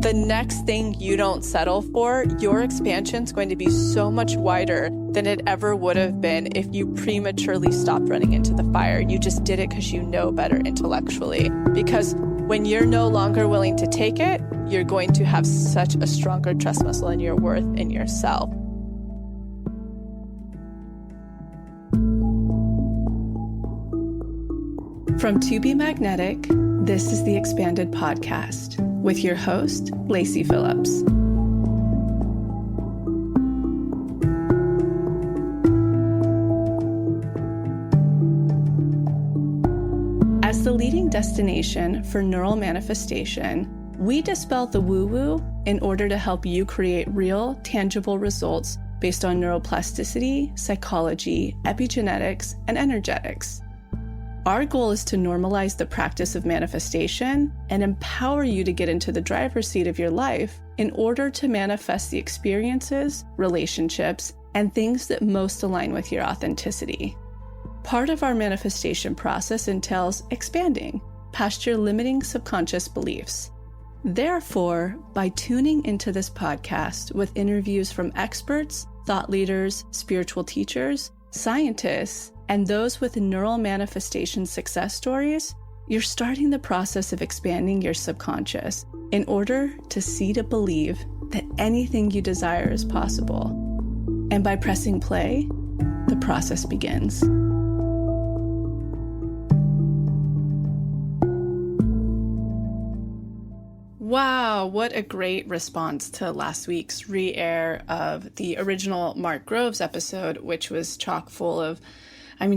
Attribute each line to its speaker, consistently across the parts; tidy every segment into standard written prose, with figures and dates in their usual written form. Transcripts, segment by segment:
Speaker 1: the next thing you don't settle for, your expansion is going to be so much wider than it ever would have been if you prematurely stopped running into the fire. You just did it because you know better intellectually. Because when you're no longer willing to take it, you're going to have such a stronger trust muscle in your worth in yourself. From To Be Magnetic, this is the Expanded Podcast with your host, Lacy Phillips. As the leading destination for neural manifestation, we dispel the woo-woo in order to help you create real, tangible results based on neuroplasticity, psychology, epigenetics, and energetics. Our goal is to normalize the practice of manifestation and empower you to get into the driver's seat of your life in order to manifest the experiences, relationships, and things that most align with your authenticity. Part of our manifestation process entails expanding past your limiting subconscious beliefs. Therefore, by tuning into this podcast with interviews from experts, thought leaders, spiritual teachers, scientists, and those with neural manifestation success stories, you're starting the process of expanding your subconscious in order to see to believe that anything you desire is possible. And by pressing play, the process begins. Wow, what a great response to last week's re-air of the original Mark Groves episode, which was chock full of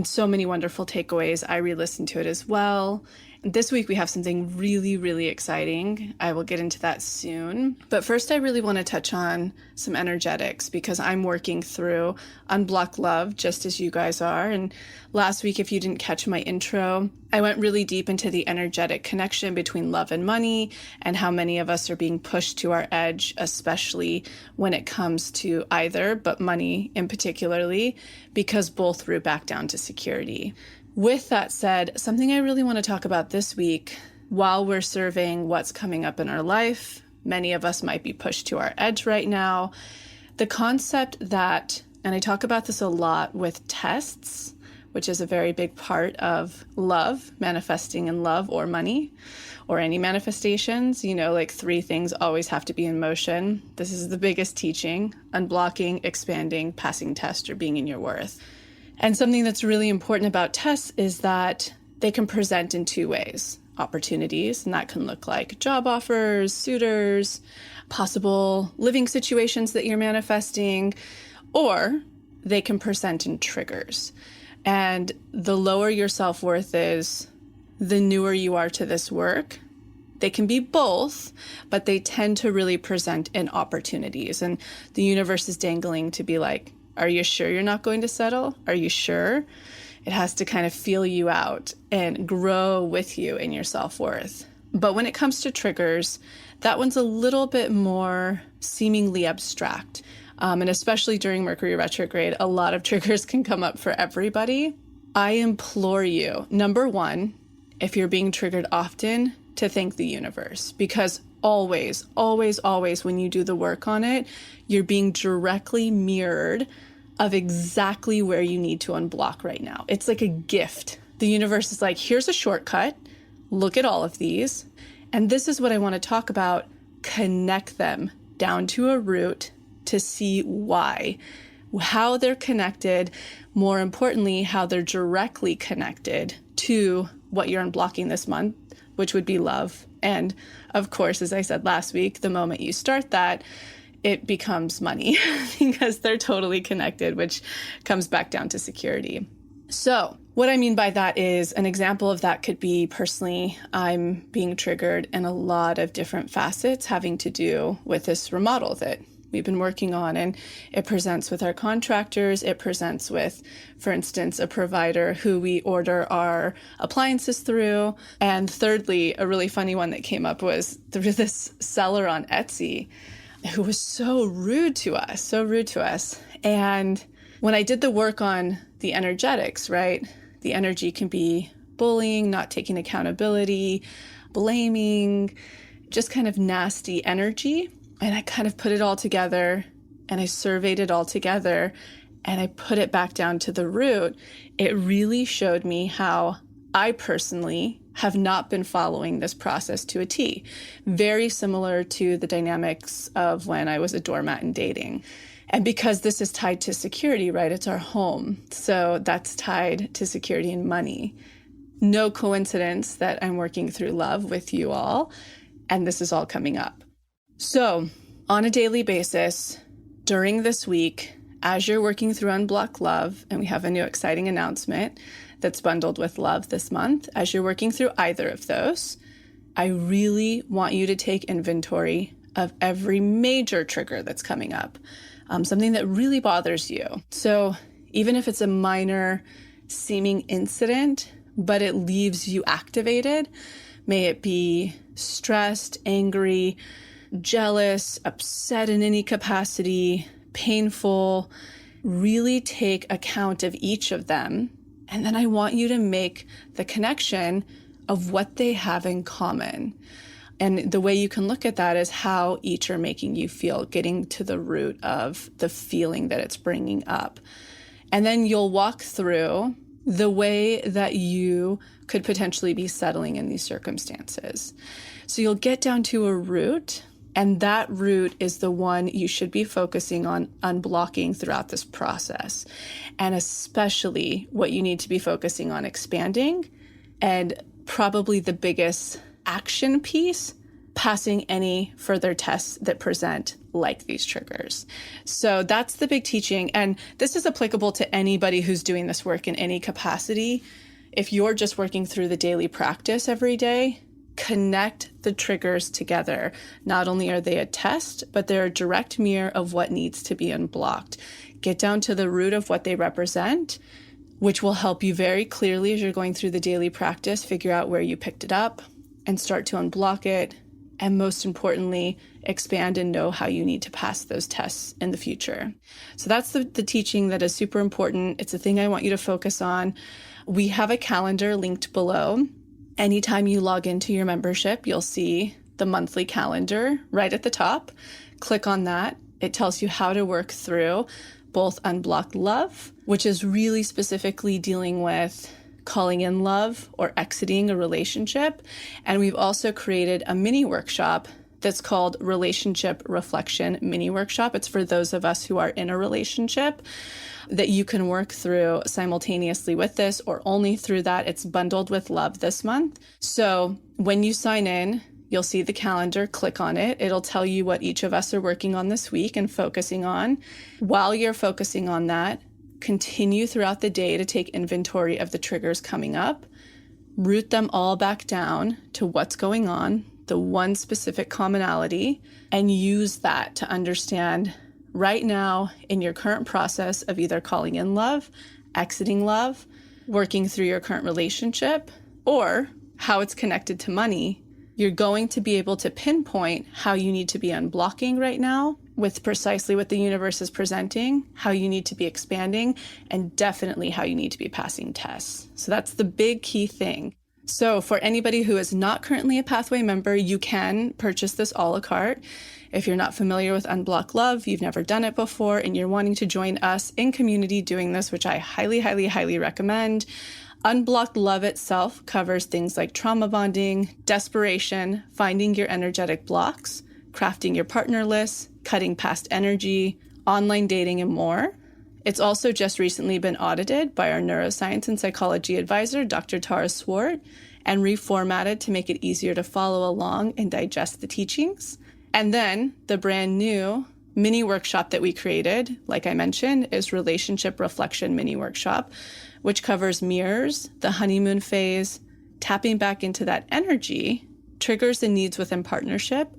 Speaker 1: so many wonderful takeaways. I re-listened to it as well. This week we have something really, really exciting. I will get into that soon. But first, I really want to touch on some energetics because I'm working through Unblock Love just as you guys are. And last week, if you didn't catch my intro, I went really deep into the energetic connection between love and money and how many of us are being pushed to our edge, especially when it comes to either, but money in particularly, because both root back down to security. With that said, something I really want to talk about this week, while we're serving what's coming up in our life, many of us might be pushed to our edge right now. The concept that, and I talk about this a lot with tests, which is a very big part of love, manifesting in love or money, or any manifestations, like 3 things always have to be in motion. This is the biggest teaching: unblocking, expanding, passing test, or being in your worth. And something that's really important about tests is that they can present in 2 ways. Opportunities, and that can look like job offers, suitors, possible living situations that you're manifesting, or they can present in triggers. And the lower your self-worth is, the newer you are to this work. They can be both, but they tend to really present in opportunities. And the universe is dangling to be like, are you sure you're not going to settle? Are you sure? It has to kind of feel you out and grow with you in your self-worth. But when it comes to triggers, that one's a little bit more seemingly abstract. And especially during Mercury retrograde, a lot of triggers can come up for everybody. I implore you, number 1, if you're being triggered often, to thank the universe, because always, always, always, when you do the work on it, you're being directly mirrored of exactly where you need to unblock right now. It's like a gift. The universe is like, here's a shortcut. Look at all of these. And this is what I want to talk about. Connect them down to a root to see why, how they're connected. More importantly, how they're directly connected to what you're unblocking this month, which would be love. And of course, as I said last week, the moment you start that, it becomes money because they're totally connected, which comes back down to security. So what I mean by that is an example of that could be personally, I'm being triggered in a lot of different facets having to do with this remodel that we've been working on. And it presents with our contractors. It presents with, for instance, a provider who we order our appliances through. And thirdly, a really funny one that came up was through this seller on Etsy who was so rude to us. And when I did the work on the energetics, right, the energy can be bullying, not taking accountability, blaming, just kind of nasty energy. And I kind of put it all together and I surveyed it all together and I put it back down to the root. It really showed me how I personally have not been following this process to a T. Very similar to the dynamics of when I was a doormat in dating. And because this is tied to security, right? It's our home. So that's tied to security and money. No coincidence that I'm working through love with you all. And this is all coming up. So on a daily basis, during this week, as you're working through Unblock Love, and we have a new exciting announcement that's bundled with love this month, as you're working through either of those, I really want you to take inventory of every major trigger that's coming up, something that really bothers you. So even if it's a minor seeming incident, but it leaves you activated, may it be stressed, angry, jealous, upset in any capacity, painful, really take account of each of them. And then I want you to make the connection of what they have in common. And the way you can look at that is how each are making you feel, getting to the root of the feeling that it's bringing up. And then you'll walk through the way that you could potentially be settling in these circumstances. So you'll get down to a root, and that root is the one you should be focusing on unblocking throughout this process. And especially what you need to be focusing on expanding, and probably the biggest action piece, passing any further tests that present like these triggers. So that's the big teaching. And this is applicable to anybody who's doing this work in any capacity. If you're just working through the daily practice every day, connect the triggers together. Not only are they a test, but they're a direct mirror of what needs to be unblocked. Get down to the root of what they represent, which will help you very clearly as you're going through the daily practice, figure out where you picked it up and start to unblock it. And most importantly, expand and know how you need to pass those tests in the future. So that's the teaching that is super important. It's a thing I want you to focus on. We have a calendar linked below. Anytime you log into your membership, you'll see the monthly calendar right at the top. Click on that. It tells you how to work through both Unblocked Love, which is really specifically dealing with calling in love or exiting a relationship. And we've also created a mini workshop that's called Relationship Reflection Mini Workshop. It's for those of us who are in a relationship that you can work through simultaneously with this or only through that. It's bundled with love this month. So when you sign in, you'll see the calendar, click on it. It'll tell you what each of us are working on this week and focusing on. While you're focusing on that, continue throughout the day to take inventory of the triggers coming up, root them all back down to what's going on, the one specific commonality, and use that to understand right now in your current process of either calling in love, exiting love, working through your current relationship, or how it's connected to money. You're going to be able to pinpoint how you need to be unblocking right now with precisely what the universe is presenting, how you need to be expanding, and definitely how you need to be passing tests. So that's the big key thing. So for anybody who is not currently a Pathway member, you can purchase this a la carte. If you're not familiar with Unblock Love, you've never done it before, and you're wanting to join us in community doing this, which I highly, highly, highly recommend. Unblocked Love itself covers things like trauma bonding, desperation, finding your energetic blocks, crafting your partner list, cutting past energy, online dating, and more. It's also just recently been audited by our neuroscience and psychology advisor, Dr. Tara Swart, and reformatted to make it easier to follow along and digest the teachings. And then the brand new mini workshop that we created, like I mentioned, is Relationship Reflection Mini Workshop, which covers mirrors, the honeymoon phase, tapping back into that energy, triggers and needs within partnership,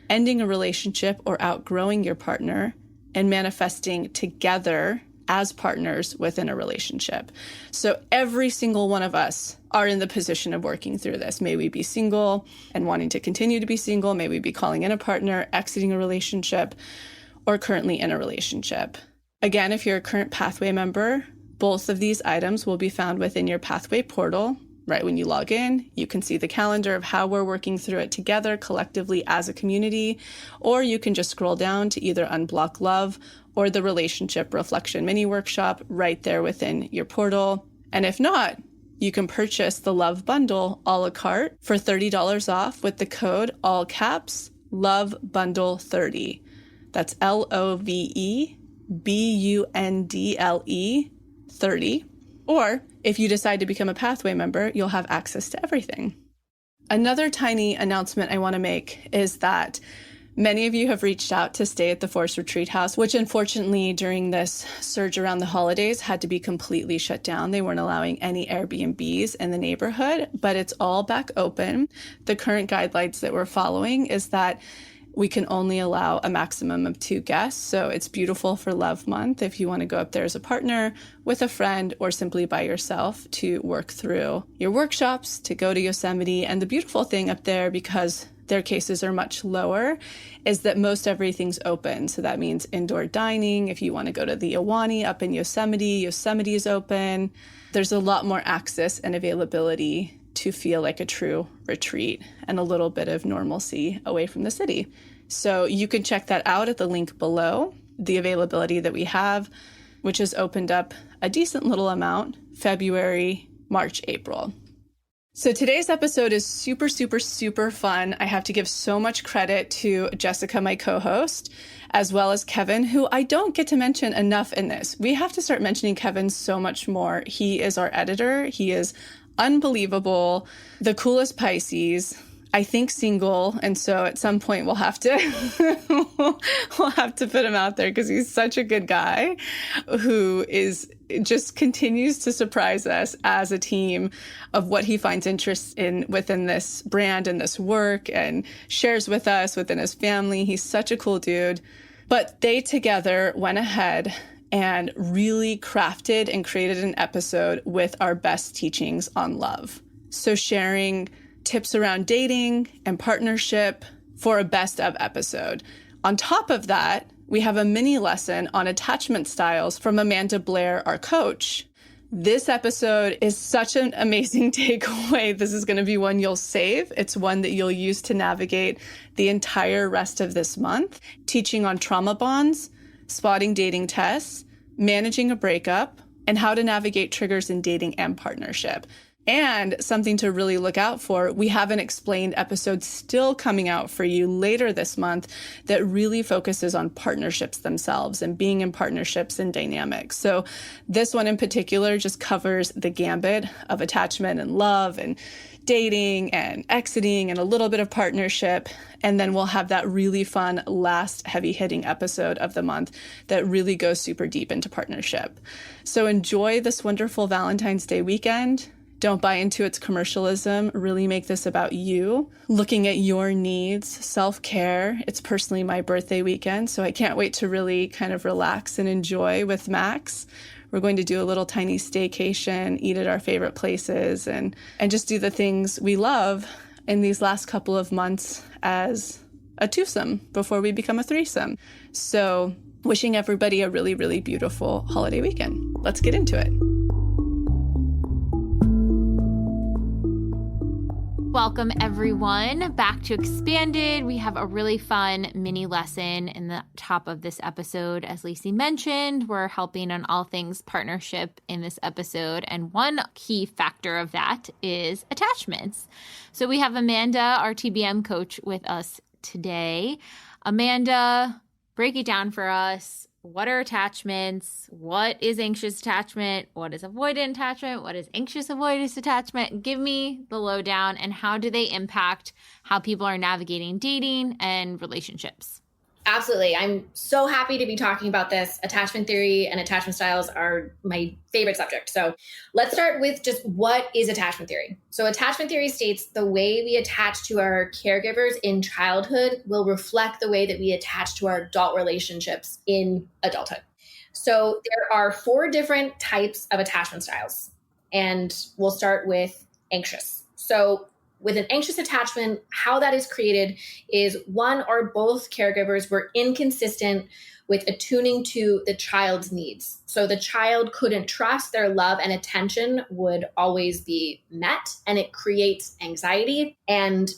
Speaker 1: ending a relationship or outgrowing your partner, and manifesting together as partners within a relationship. So every single one of us are in the position of working through this. May we be single and wanting to continue to be single. May we be calling in a partner, exiting a relationship, or currently in a relationship. Again, if you're a current Pathway member, both of these items will be found within your Pathway portal. right when you log in. You can see the calendar of how we're working through it together collectively as a community, or you can just scroll down to either Unblock Love or the Relationship Reflection Mini Workshop right there within your portal. And if not, you can purchase the Love Bundle a la carte for $30 off with the code, all caps, Love Bundle 30. That's LOVEBUNDLE 30. Or if you decide to become a Pathway member, you'll have access to everything. Another tiny announcement I want to make is that many of you have reached out to stay at the Forest Retreat House, which unfortunately during this surge around the holidays had to be completely shut down. They weren't allowing any Airbnbs in the neighborhood, but it's all back open. The current guidelines that we're following is that we can only allow a maximum of 2 guests. So it's beautiful for Love Month if you want to go up there as a partner, with a friend, or simply by yourself to work through your workshops, to go to Yosemite. And the beautiful thing up there, because their cases are much lower, is that most everything's open. So that means indoor dining. If you want to go to the Ahwahnee up in Yosemite, Yosemite is open. There's a lot more access and availability to feel like a true retreat and a little bit of normalcy away from the city. So you can check that out at the link below, the availability that we have, which has opened up a decent little amount, February, March, April. So today's episode is super, super, super fun. I have to give so much credit to Jessica, my co-host, as well as Kevin, who I don't get to mention enough in this. We have to start mentioning Kevin so much more. He is our editor. He is unbelievable, the coolest Pisces, I think single, and so at some point we'll have to we'll have to put him out there because he's such a good guy who is just continues to surprise us as a team of what he finds interest in within this brand and this work, and shares with us within his family. He's such a cool dude. But they together went ahead and really crafted and created an episode with our best teachings on love. So sharing tips around dating and partnership for a best of episode. On top of that, we have a mini lesson on attachment styles from Amanda Blair, our coach. This episode is such an amazing takeaway. This is going to be one you'll save. It's one that you'll use to navigate the entire rest of this month, teaching on trauma bonds, spotting dating tests, managing a breakup, and how to navigate triggers in dating and partnership. And something to really look out for, we have an explained episode still coming out for you later this month that really focuses on partnerships themselves and being in partnerships and dynamics. So this one in particular just covers the gambit of attachment and love and dating and exiting and a little bit of partnership. And then we'll have that really fun last heavy hitting episode of the month that really goes super deep into partnership. So enjoy this wonderful Valentine's Day weekend. Don't buy into its commercialism. Really make this about you, looking at your needs, self-care. It's personally my birthday weekend, so I can't wait to really kind of relax and enjoy with Max. We're going to do a little tiny staycation, eat at our favorite places, and just do the things we love in these last couple of months as a twosome before we become a threesome. So wishing everybody a really, really beautiful holiday weekend. Let's get into it.
Speaker 2: Welcome everyone back to Expanded. We have a really fun mini lesson in the top of this episode. As Lacy mentioned, we're helping on all things partnership in this episode. And one key factor of that is attachments. So we have Amanda, our TBM coach, with us today. Amanda, break it down for us. What are attachments? What is anxious attachment? What is avoidant attachment? What is anxious avoidance attachment? Give me the lowdown, and how do they impact how people are navigating dating and relationships?
Speaker 3: Absolutely. I'm so happy to be talking about this. Attachment theory and attachment styles are my favorite subject. So let's start with just what is attachment theory? So attachment theory states the way we attach to our caregivers in childhood will reflect the way that we attach to our adult relationships in adulthood. So there are 4 different types of attachment styles, and we'll start with anxious. So with an anxious attachment, how that is created is one or both caregivers were inconsistent with attuning to the child's needs. So the child couldn't trust their love and attention would always be met, and it creates anxiety. And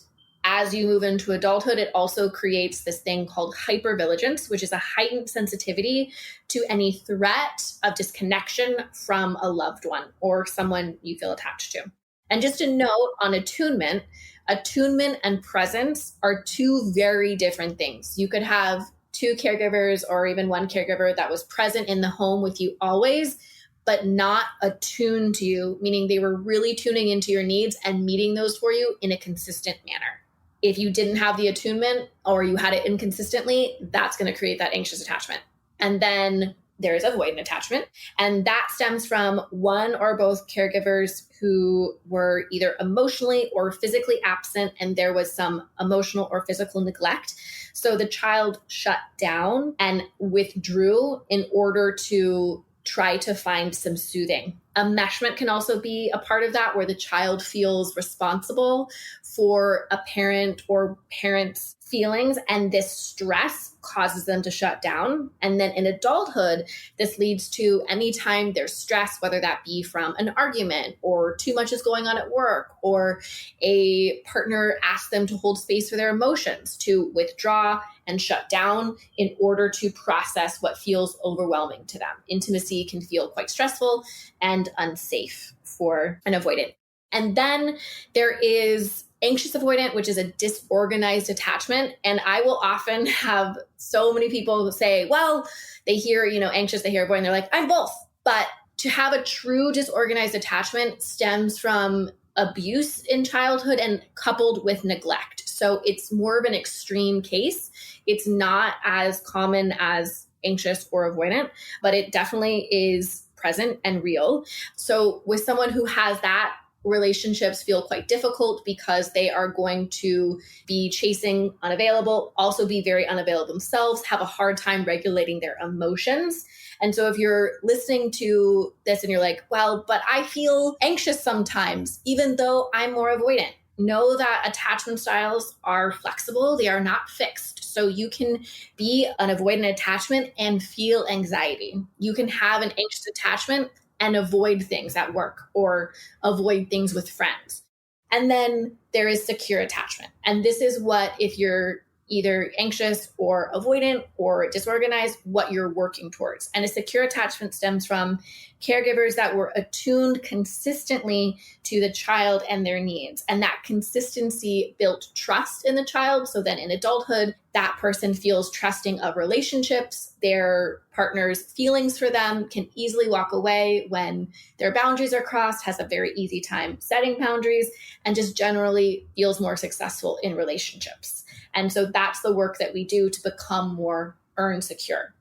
Speaker 3: as you move into adulthood, it also creates this thing called hypervigilance, which is a heightened sensitivity to any threat of disconnection from a loved one or someone you feel attached to. And just a note on attunement and presence are two very different things. You could have two caregivers or even one caregiver that was present in the home with you always, but not attuned to you, meaning they were really tuning into your needs and meeting those for you in a consistent manner. If you didn't have the attunement or you had it inconsistently, that's going to create that anxious attachment. And then there's avoidant attachment. And that stems from one or both caregivers who were either emotionally or physically absent, and there was some emotional or physical neglect. So the child shut down and withdrew in order to try to find some soothing. Enmeshment can also be a part of that, where the child feels responsible for a parent or parents' feelings, and this stress causes them to shut down. And then in adulthood, this leads to anytime there's stress, whether that be from an argument or too much is going on at work, or a partner asks them to hold space for their emotions, to withdraw and shut down in order to process what feels overwhelming to them. Intimacy can feel quite stressful and unsafe for an avoidant. And then there is anxious avoidant, which is a disorganized attachment. And I will often have so many people say, well, they hear, anxious, they hear avoidant, they're like, I'm both. But to have a true disorganized attachment stems from abuse in childhood and coupled with neglect. So it's more of an extreme case. It's not as common as anxious or avoidant, but it definitely is present and real. So with someone who has that, relationships feel quite difficult because they are going to be chasing unavailable, also be very unavailable themselves, have a hard time regulating their emotions. And so if you're listening to this and you're like, well, but I feel anxious sometimes, even though I'm more avoidant, know that attachment styles are flexible. They are not fixed. So you can be an avoidant attachment and feel anxiety. You can have an anxious attachment and avoid things at work or avoid things with friends. And then there is secure attachment. And this is what, if you're either anxious or avoidant or disorganized, what you're working towards. And a secure attachment stems from caregivers that were attuned consistently to the child and their needs. And that consistency built trust in the child. So then in adulthood, that person feels trusting of relationships. Their partner's feelings for them, can easily walk away when their boundaries are crossed, has a very easy time setting boundaries, and just generally feels more successful in relationships. And so that's the work that we do to become more earn secure.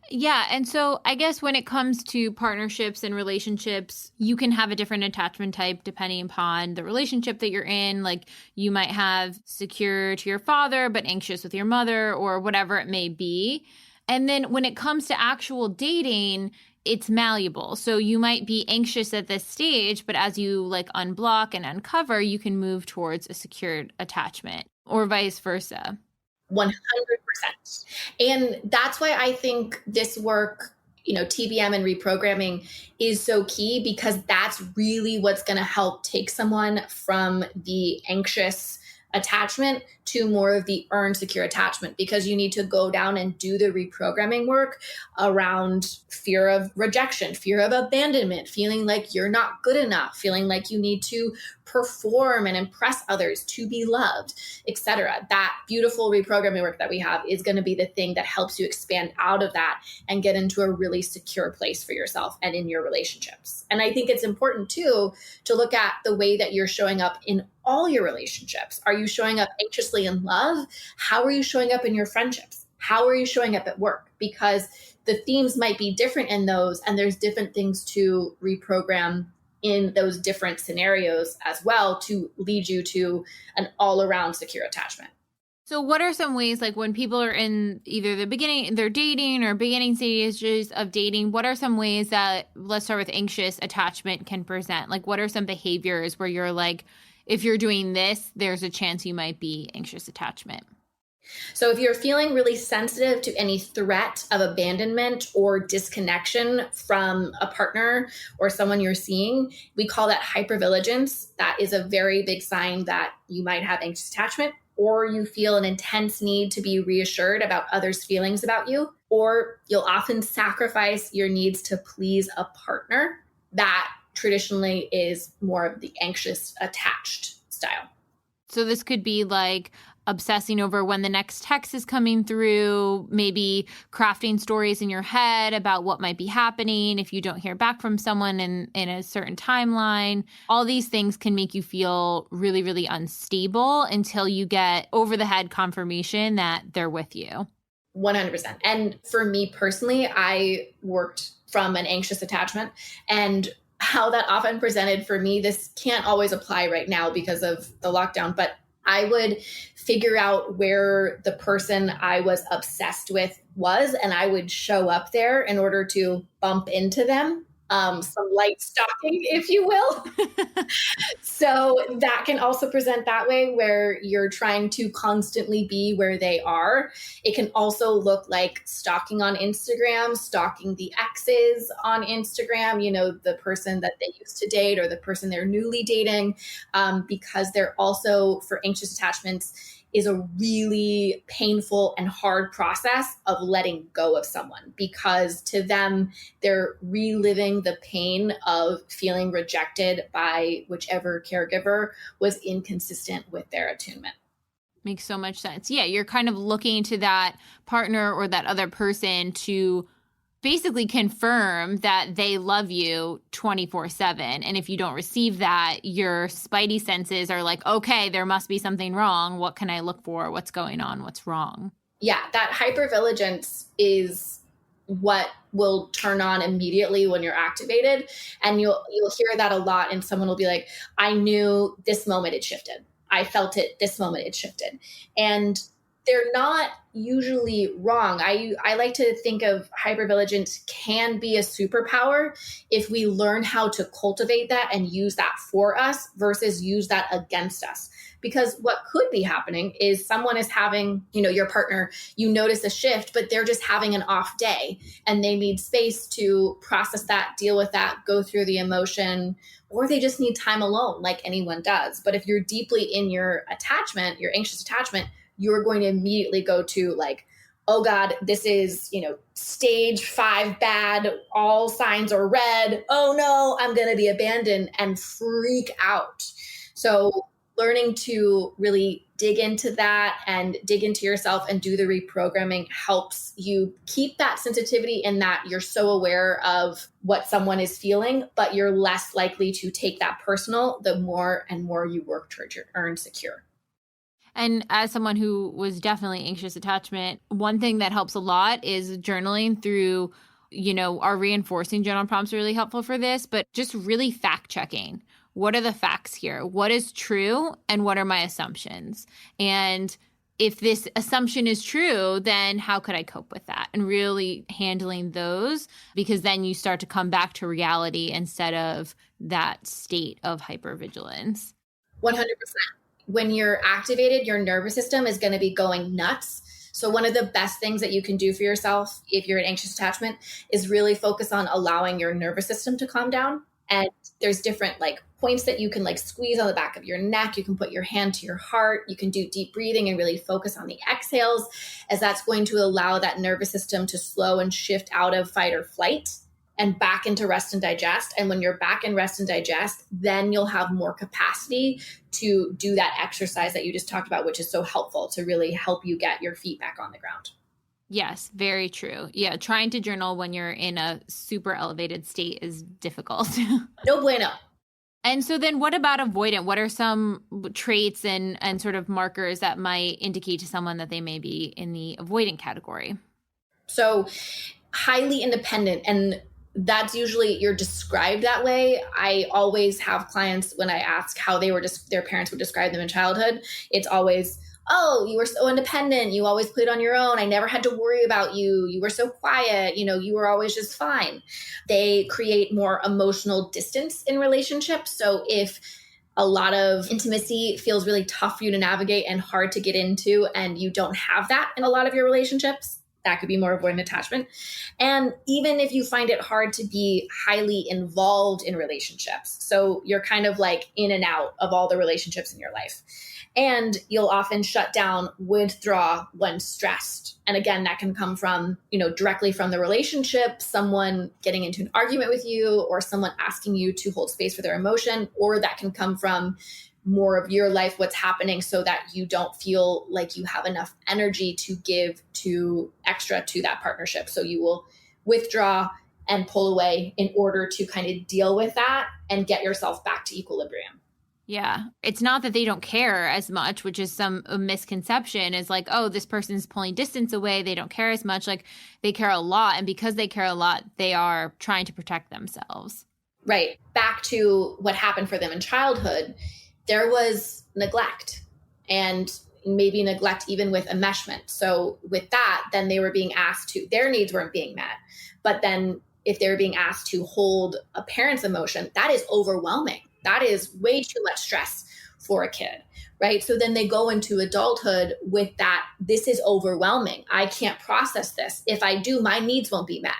Speaker 2: Yeah. And so I guess when it comes to partnerships and relationships, you can have a different attachment type depending upon the relationship that you're in. Like you might have secure to your father, but anxious with your mother or whatever it may be. And then when it comes to actual dating, it's malleable. So you might be anxious at this stage, but as you like unblock and uncover, you can move towards a secured attachment or vice versa.
Speaker 3: 100%. And that's why I think this work, TBM and reprogramming is so key, because that's really what's going to help take someone from the anxious attachment to more of the earn secure attachment, because you need to go down and do the reprogramming work around fear of rejection, fear of abandonment, feeling like you're not good enough, feeling like you need to perform and impress others to be loved, etc. That beautiful reprogramming work that we have is going to be the thing that helps you expand out of that and get into a really secure place for yourself and in your relationships. And I think it's important too to look at the way that you're showing up in all your relationships. Are you showing up anxiously in love? How are you showing up in your friendships? How are you showing up at work? Because the themes might be different in those, and there's different things to reprogram in those different scenarios as well to lead you to an all-around secure attachment.
Speaker 2: So what are some ways, like when people are in either the beginning, they're dating or beginning stages of dating, what are some ways that, let's start with anxious attachment, can present? Like what are some behaviors where you're like, if you're doing this, there's a chance you might be anxious attachment.
Speaker 3: So if you're feeling really sensitive to any threat of abandonment or disconnection from a partner or someone you're seeing, we call that hypervigilance. That is a very big sign that you might have anxious attachment, or you feel an intense need to be reassured about others' feelings about you, or you'll often sacrifice your needs to please a partner. That traditionally is more of the anxious attached style.
Speaker 2: So this could be like obsessing over when the next text is coming through, maybe crafting stories in your head about what might be happening if you don't hear back from someone in a certain timeline. All these things can make you feel really, really unstable until you get over the head confirmation that they're with you.
Speaker 3: 100%. And for me personally, I worked from an anxious attachment, and how that often presented for me, this can't always apply right now because of the lockdown, but I would figure out where the person I was obsessed with was, and I would show up there in order to bump into them. Some light stalking, if you will. So that can also present that way, where you're trying to constantly be where they are. It can also look like stalking on Instagram, stalking the exes on Instagram, the person that they used to date or the person they're newly dating, because they're also, for anxious attachments, is a really painful and hard process of letting go of someone, because to them, they're reliving the pain of feeling rejected by whichever caregiver was inconsistent with their attunement.
Speaker 2: Makes so much sense. Yeah, you're kind of looking to that partner or that other person to basically confirm that they love you 24/7. And if you don't receive that, your spidey senses are like, okay, there must be something wrong. What can I look for? What's going on? What's wrong?
Speaker 3: Yeah, that hypervigilance is what will turn on immediately when you're activated. And you'll hear that a lot. And someone will be like, I knew this moment it shifted. I felt it this moment it shifted. And they're not usually wrong. I like to think of hypervigilance can be a superpower if we learn how to cultivate that and use that for us versus use that against us. Because what could be happening is someone is having, your partner, you notice a shift, but they're just having an off day and they need space to process that, deal with that, go through the emotion, or they just need time alone like anyone does. But if you're deeply in your attachment, your anxious attachment, you're going to immediately go to like, oh God, this is, stage 5 bad, all signs are red. Oh no, I'm going to be abandoned, and freak out. So learning to really dig into that and dig into yourself and do the reprogramming helps you keep that sensitivity in that you're so aware of what someone is feeling, but you're less likely to take that personal the more and more you work towards your earn secure.
Speaker 2: And as someone who was definitely anxious attachment, one thing that helps a lot is journaling through, our reinforcing journal prompts are really helpful for this, but just really fact checking. What are the facts here? What is true? And what are my assumptions? And if this assumption is true, then how could I cope with that? And really handling those, because then you start to come back to reality instead of that state of hypervigilance.
Speaker 3: 100%. When you're activated, your nervous system is going to be going nuts. So one of the best things that you can do for yourself if you're an anxious attachment is really focus on allowing your nervous system to calm down. And there's different points that you can squeeze on the back of your neck. You can put your hand to your heart. You can do deep breathing and really focus on the exhales, as that's going to allow that nervous system to slow and shift out of fight or flight and back into rest and digest. And when you're back in rest and digest, then you'll have more capacity to do that exercise that you just talked about, which is so helpful to really help you get your feet back on the ground.
Speaker 2: Yes, very true. Yeah, trying to journal when you're in a super elevated state is difficult.
Speaker 3: No bueno.
Speaker 2: And so then what about avoidant? What are some traits and sort of markers that might indicate to someone that they may be in the avoidant category?
Speaker 3: So highly independent, and that's usually you're described that way. I always have clients when I ask how they were just their parents would describe them in childhood. It's always, oh, you were so independent. You always played on your own. I never had to worry about you. You were so quiet. You were always just fine. They create more emotional distance in relationships. So if a lot of intimacy feels really tough for you to navigate and hard to get into, and you don't have that in a lot of your relationships, that could be more avoidant attachment. And even if you find it hard to be highly involved in relationships, so you're kind of like in and out of all the relationships in your life, and you'll often shut down, withdraw when stressed. And again, that can come from, directly from the relationship, someone getting into an argument with you, or someone asking you to hold space for their emotion, or that can come from more of your life, what's happening, so that you don't feel like you have enough energy to give to extra to that partnership. So you will withdraw and pull away in order to kind of deal with that and get yourself back to equilibrium.
Speaker 2: Yeah. It's not that they don't care as much, which is a misconception, is like, oh, this person's pulling distance away, they don't care as much. Like, they care a lot. And because they care a lot, they are trying to protect themselves.
Speaker 3: Right. Back to what happened for them in childhood, there was neglect, and maybe neglect even with enmeshment. So with that, then they were being asked to, their needs weren't being met. But then if they were being asked to hold a parent's emotion, that is overwhelming. That is way too much stress for a kid, right? So then they go into adulthood with that, this is overwhelming. I can't process this. If I do, my needs won't be met.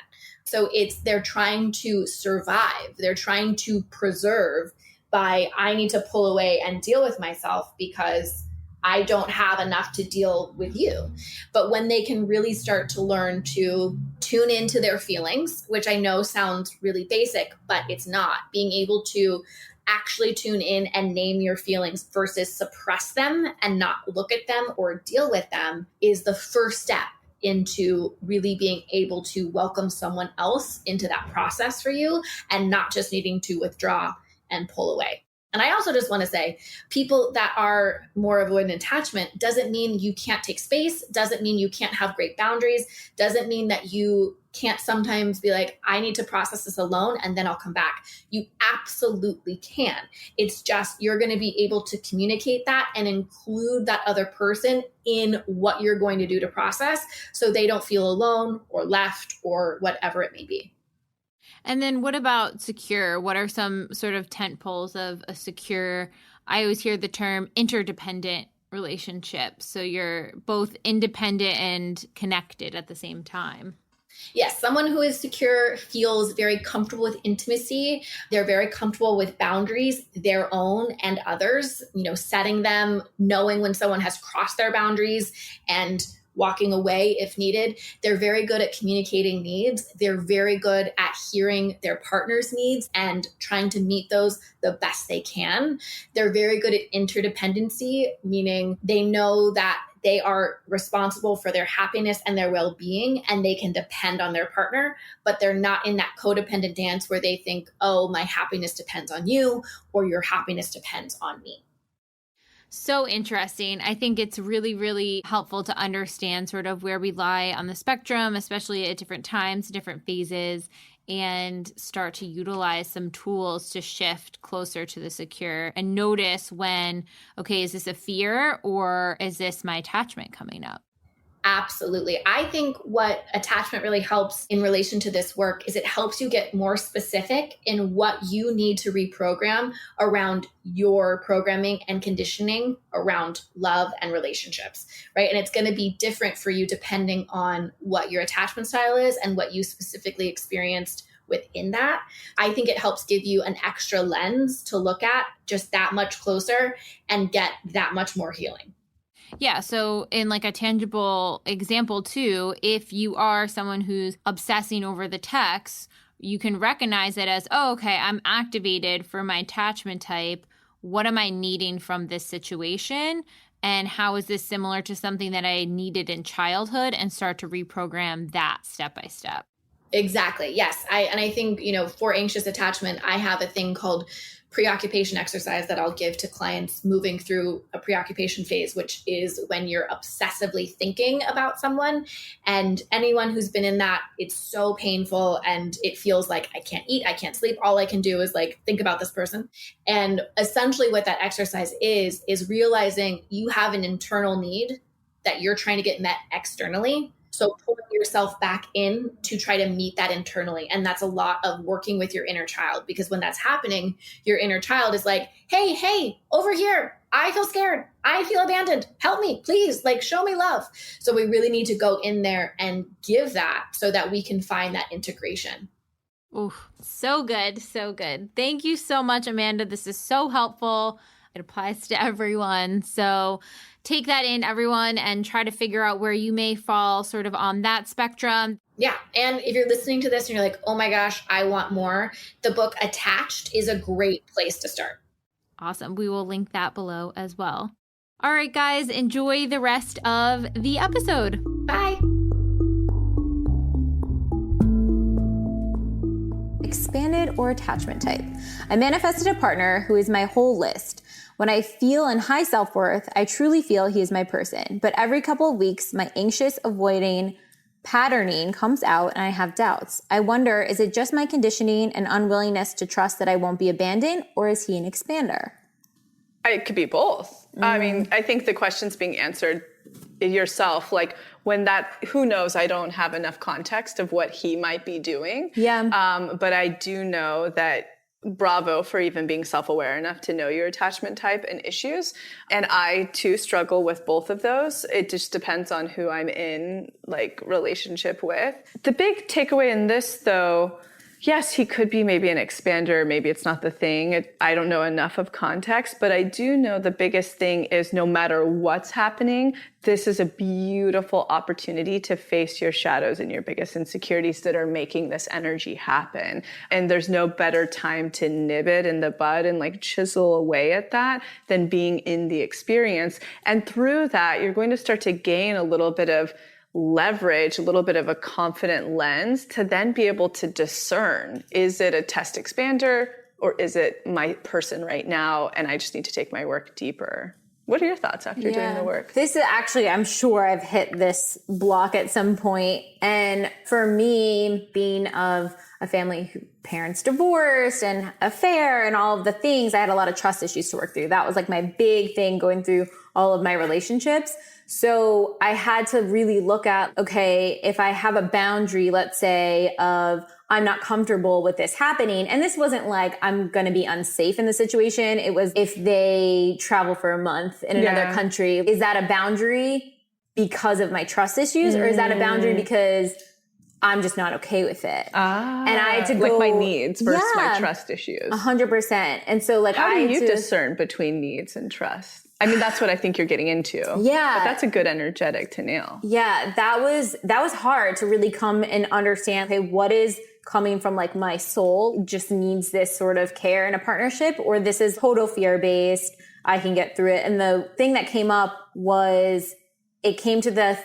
Speaker 3: So they're trying to survive. They're trying to preserve by, I need to pull away and deal with myself because I don't have enough to deal with you. But when they can really start to learn to tune into their feelings, which I know sounds really basic, but it's not, being able to actually tune in and name your feelings versus suppress them and not look at them or deal with them, is the first step into really being able to welcome someone else into that process for you, and not just needing to withdraw and pull away. And I also just want to say, people that are more avoidant attachment doesn't mean you can't take space, doesn't mean you can't have great boundaries, doesn't mean that you can't sometimes be like, I need to process this alone and then I'll come back. You absolutely can. It's just, you're going to be able to communicate that and include that other person in what you're going to do to process, so they don't feel alone or left or whatever it may be.
Speaker 2: And then what about secure? What are some sort of tent poles of a secure? I always hear the term interdependent relationship. So you're both independent and connected at the same time.
Speaker 3: Yes, someone who is secure feels very comfortable with intimacy. They're very comfortable with boundaries, their own and others, setting them, knowing when someone has crossed their boundaries and walking away if needed. They're very good at communicating needs. They're very good at hearing their partner's needs and trying to meet those the best they can. They're very good at interdependency, meaning they know that they are responsible for their happiness and their well-being, and they can depend on their partner, but they're not in that codependent dance where they think, oh, my happiness depends on you, or your happiness depends on me.
Speaker 2: So interesting. I think it's really, really helpful to understand sort of where we lie on the spectrum, especially at different times, different phases, and start to utilize some tools to shift closer to the secure and notice when, okay, is this a fear or is this my attachment coming up?
Speaker 3: Absolutely. I think what attachment really helps in relation to this work is it helps you get more specific in what you need to reprogram around your programming and conditioning around love and relationships, right? And it's going to be different for you depending on what your attachment style is and what you specifically experienced within that. I think it helps give you an extra lens to look at just that much closer and get that much more healing.
Speaker 2: Yeah. So in like a tangible example too, if you are someone who's obsessing over the text, you can recognize it as, oh, okay, I'm activated for my attachment type. What am I needing from this situation? And how is this similar to something that I needed in childhood, and start to reprogram that step by step.
Speaker 3: Exactly. Yes. I think, for anxious attachment, I have a thing called preoccupation exercise that I'll give to clients moving through a preoccupation phase, which is when you're obsessively thinking about someone. And anyone who's been in that, it's so painful and it feels like I can't eat, I can't sleep. All I can do is like think about this person. And essentially what that exercise is realizing you have an internal need that you're trying to get met externally. So pulling yourself back in to try to meet that internally. And that's a lot of working with your inner child, because when that's happening, your inner child is like, hey, over here. I feel scared. I feel abandoned. Help me, please. Like, show me love. So we really need to go in there and give that so that we can find that integration.
Speaker 2: Ooh, so good. So good. Thank you so much, Amanda. This is so helpful. It applies to everyone. So take that in, everyone, and try to figure out where you may fall sort of on that spectrum.
Speaker 3: Yeah. And if you're listening to this and you're like, oh my gosh, I want more, the book Attached is a great place to start.
Speaker 2: Awesome. We will link that below as well. All right, guys, enjoy the rest of the episode.
Speaker 3: Bye.
Speaker 4: Expanded or attachment type. I manifested a partner who is my whole list. When I feel in high self-worth, I truly feel he is my person. But every couple of weeks, my anxious, avoiding patterning comes out and I have doubts. I wonder, is it just my conditioning and unwillingness to trust that I won't be abandoned, or is he an expander?
Speaker 1: It could be both. I mean, I think the question's being answered yourself. Like when that, who knows, I don't have enough context of what he might be doing.
Speaker 4: Yeah.
Speaker 1: But I do know that bravo for even being self-aware enough to know your attachment type and issues. And I too struggle with both of those. It just depends on who I'm in like relationship with. The big takeaway in this though, yes, he could be maybe an expander. Maybe it's not the thing. I don't know enough of context, but I do know the biggest thing is no matter what's happening, this is a beautiful opportunity to face your shadows and your biggest insecurities that are making this energy happen. And there's no better time to nib it in the bud and like chisel away at that than being in the experience. And through that, you're going to start to gain a little bit of leverage, a little bit of a confident lens to then be able to discern, is it a test expander or is it my person right now and I just need to take my work deeper? What are your thoughts after doing the work?
Speaker 4: This is actually, I'm sure I've hit this block at some point. And for me, being of a family who parents divorced and affair and all of the things, I had a lot of trust issues to work through. That was like my big thing going through all of my relationships. So I had to really look at, okay, if I have a boundary, let's say of I'm not comfortable with this happening. And this wasn't like I'm going to be unsafe in the situation. It was if they travel for a month in another country, is that a boundary because of my trust issues or is that a boundary because I'm just not okay with it? And I had to go
Speaker 1: like my needs versus my trust issues.
Speaker 4: 100%. And so like,
Speaker 1: how do you discern between needs and trust? I mean, that's what I think you're getting into.
Speaker 4: Yeah.
Speaker 1: But that's a good energetic to nail.
Speaker 4: Yeah. That was hard to really come and understand, okay, what is coming from like my soul just needs this sort of care in a partnership, or this is total fear based. I can get through it. And the thing that came up was it came to the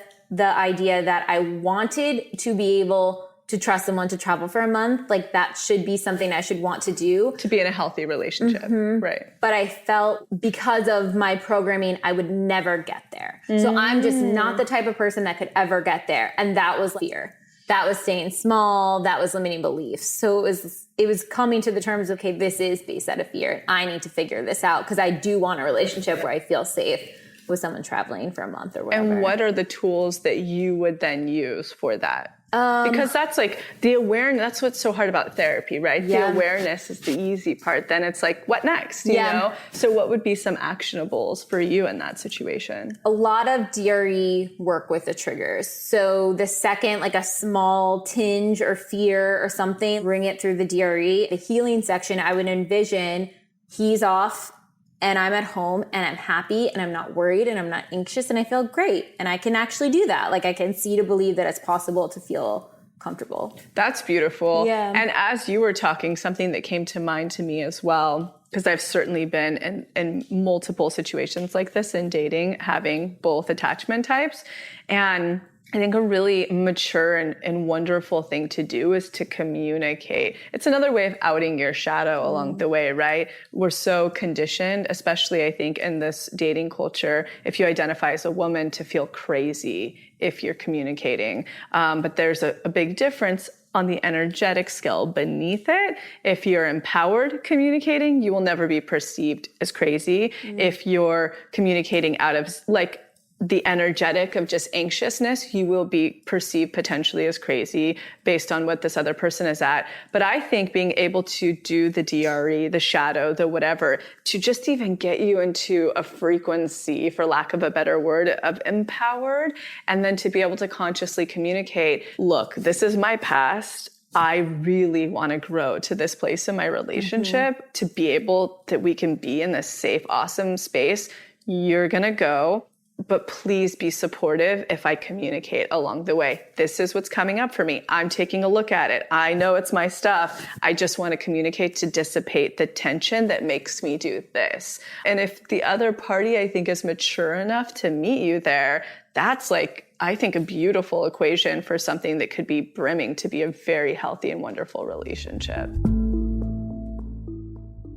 Speaker 4: idea that I wanted to be able to trust someone to travel for a month. Like that should be something I should want to do.
Speaker 1: To be in a healthy relationship. Right.
Speaker 4: But I felt because of my programming, I would never get there. So I'm just not the type of person that could ever get there. And that was fear. That was staying small. That was limiting beliefs. So it was coming to the terms of, okay, this is based out of fear. I need to figure this out because I do want a relationship where I feel safe with someone traveling for a month or whatever.
Speaker 1: And what are the tools that you would then use for that? Because that's like the awareness, that's what's so hard about therapy, right? The awareness is the easy part. Then it's like, what next? You know? So what would be some actionables for you in that situation?
Speaker 4: A lot of DRE work with the triggers. So the second, like a small tinge or fear or something, bring it through the DRE. The healing section, I would envision he's off and I'm at home and I'm happy and I'm not worried and I'm not anxious and I feel great. And I can actually do that. Like I can see to believe that it's possible to feel comfortable.
Speaker 1: That's beautiful.
Speaker 4: Yeah.
Speaker 1: And as you were talking, something that came to mind to me as well, because I've certainly been in multiple situations like this in dating, having both attachment types. And I think a really mature and wonderful thing to do is to communicate. It's another way of outing your shadow along the way, right? We're so conditioned, especially I think in this dating culture, if you identify as a woman, to feel crazy if you're communicating. But there's a big difference on the energetic scale beneath it. If you're empowered communicating, you will never be perceived as crazy. If you're communicating out of like the energetic of just anxiousness, you will be perceived potentially as crazy based on what this other person is at. But I think being able to do the DRE, the shadow, the whatever, to just even get you into a frequency, for lack of a better word, of empowered, and then to be able to consciously communicate, look, this is my past. I really want to grow to this place in my relationship to be able that we can be in this safe, awesome space. You're going to go. But please be supportive if I communicate along the way. This is what's coming up for me. I'm taking a look at it. I know it's my stuff. I just want to communicate to dissipate the tension that makes me do this. And if the other party, I think, is mature enough to meet you there, that's like, I think, a beautiful equation for something that could be brimming to be a very healthy and wonderful relationship.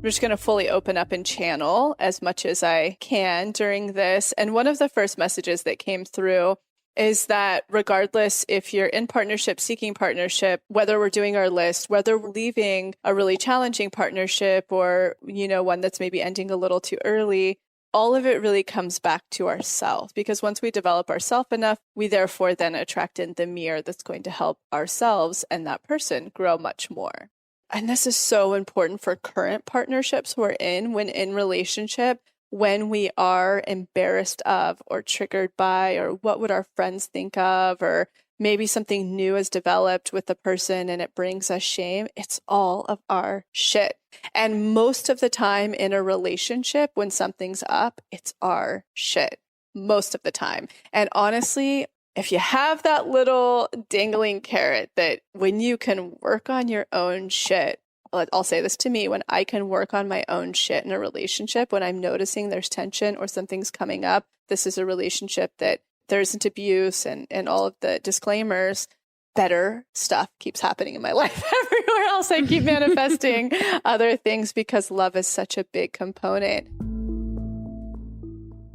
Speaker 1: I'm just going to fully open up and channel as much as I can during this. And one of the first messages that came through is that regardless if you're in partnership, seeking partnership, whether we're doing our list, whether we're leaving a really challenging partnership or, one that's maybe ending a little too early, all of it really comes back to ourselves. Because once we develop ourselves enough, we therefore then attract in the mirror that's going to help ourselves and that person grow much more. And this is so important for current partnerships we're in, when in relationship, when we are embarrassed of or triggered by, or what would our friends think of, or maybe something new has developed with the person and it brings us shame. It's all of our shit. And most of the time in a relationship, when something's up, it's our shit. Most of the time. And honestly, if you have that little dangling carrot that when you can work on your own shit, I'll say this to me, when I can work on my own shit in a relationship, when I'm noticing there's tension or something's coming up, this is a relationship that there isn't abuse and all of the disclaimers, better stuff keeps happening in my life. Everywhere else, I keep manifesting other things because love is such a big component.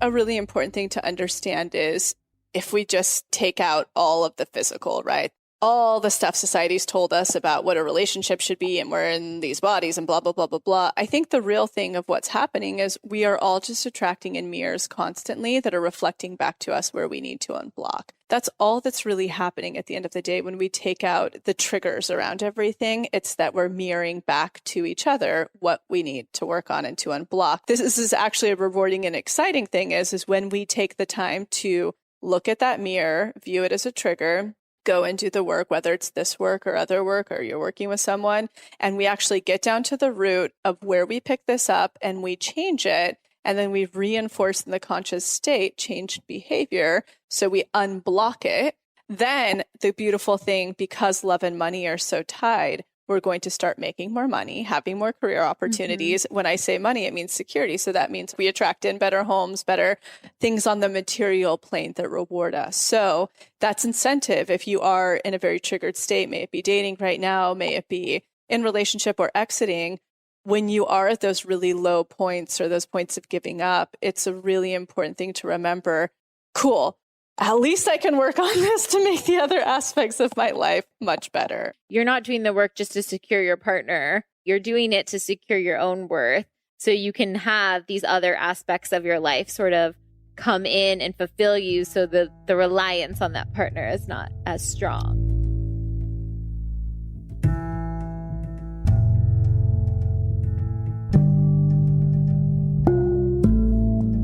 Speaker 1: A really important thing to understand is if we just take out all of the physical, right? All the stuff society's told us about what a relationship should be and we're in these bodies and blah, blah, blah, blah, blah. I think the real thing of what's happening is we are all just attracting in mirrors constantly that are reflecting back to us where we need to unblock. That's all that's really happening at the end of the day. When we take out the triggers around everything, it's that we're mirroring back to each other what we need to work on and to unblock. This is actually a rewarding and exciting thing is when we take the time to look at that mirror, view it as a trigger, go and do the work, whether it's this work or other work, or you're working with someone, and we actually get down to the root of where we pick this up and we change it. And then we reinforce in the conscious state changed behavior. So we unblock it. Then the beautiful thing, because love and money are so tied, we're going to start making more money, having more career opportunities. Mm-hmm. When I say money, it means security. So that means we attract in better homes, better things on the material plane that reward us. So that's incentive. If you are in a very triggered state, may it be dating right now, may it be in relationship or exiting, when you are at those really low points or those points of giving up, it's a really important thing to remember. Cool. At least I can work on this to make the other aspects of my life much better.
Speaker 2: You're not doing the work just to secure your partner. You're doing it to secure your own worth so you can have these other aspects of your life sort of come in and fulfill you so the reliance on that partner is not as strong.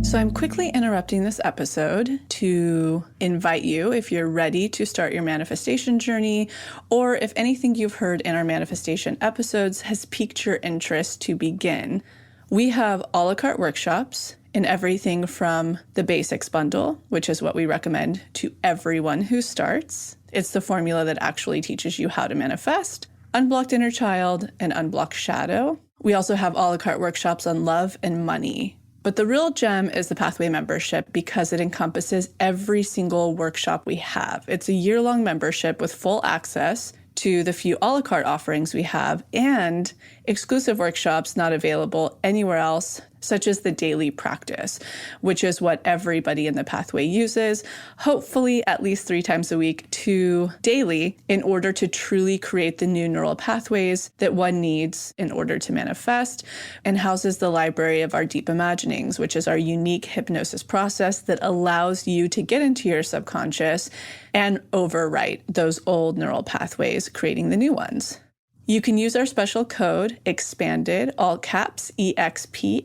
Speaker 1: So I'm quickly interrupting this episode to invite you, if you're ready to start your manifestation journey, or if anything you've heard in our manifestation episodes has piqued your interest to begin. We have a la carte workshops in everything from the basics bundle, which is what we recommend to everyone who starts. It's the formula that actually teaches you how to manifest, unblocked inner child, and unblocked shadow. We also have a la carte workshops on love and money. But the real gem is the Pathway membership because it encompasses every single workshop we have. It's a year-long membership with full access to the few a la carte offerings we have and exclusive workshops not available anywhere else such as the daily practice, which is what everybody in the pathway uses, hopefully at least 3 times a week to daily, in order to truly create the new neural pathways that one needs in order to manifest, and houses the library of our deep imaginings, which is our unique hypnosis process that allows you to get into your subconscious and overwrite those old neural pathways, creating the new ones. You can use our special code, EXPANDED, all caps, EXPANDED,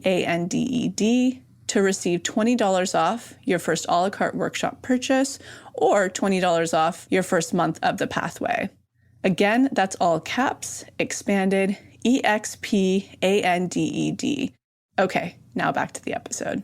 Speaker 1: to receive $20 off your first a la carte workshop purchase or $20 off your first month of the pathway. Again, that's all caps, EXPANDED, EXPANDED. Okay, now back to the episode.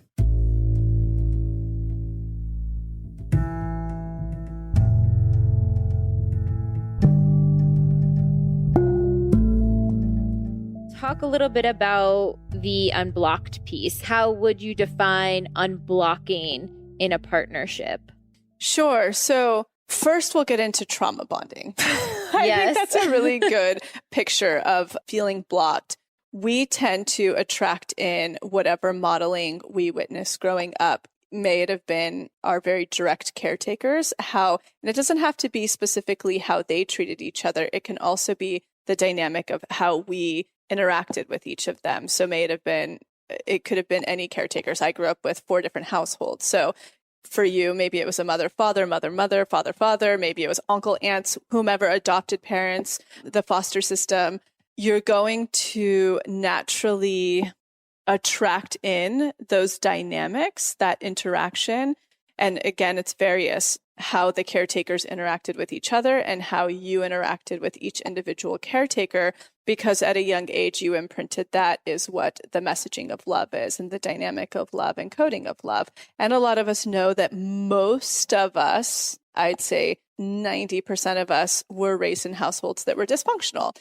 Speaker 2: Talk a little bit about the unblocked piece. How would you define unblocking in a partnership?
Speaker 1: Sure. So first we'll get into trauma bonding. I think that's a really good picture of feeling blocked. We tend to attract in whatever modeling we witnessed growing up. May it have been our very direct caretakers, and it doesn't have to be specifically how they treated each other. It can also be the dynamic of how we interacted with each of them. So it could have been any caretakers. I grew up with 4 different households. So for you, maybe it was a mother, father, mother, mother, father, father. Maybe it was uncle, aunts, whomever, adopted parents, the foster system. You're going to naturally attract in those dynamics, that interaction. And again, it's various how the caretakers interacted with each other and how you interacted with each individual caretaker, because at a young age, you imprinted that is what the messaging of love is and the dynamic of love and coding of love. And a lot of us know that most of us, I'd say 90% of us, were raised in households that were dysfunctional,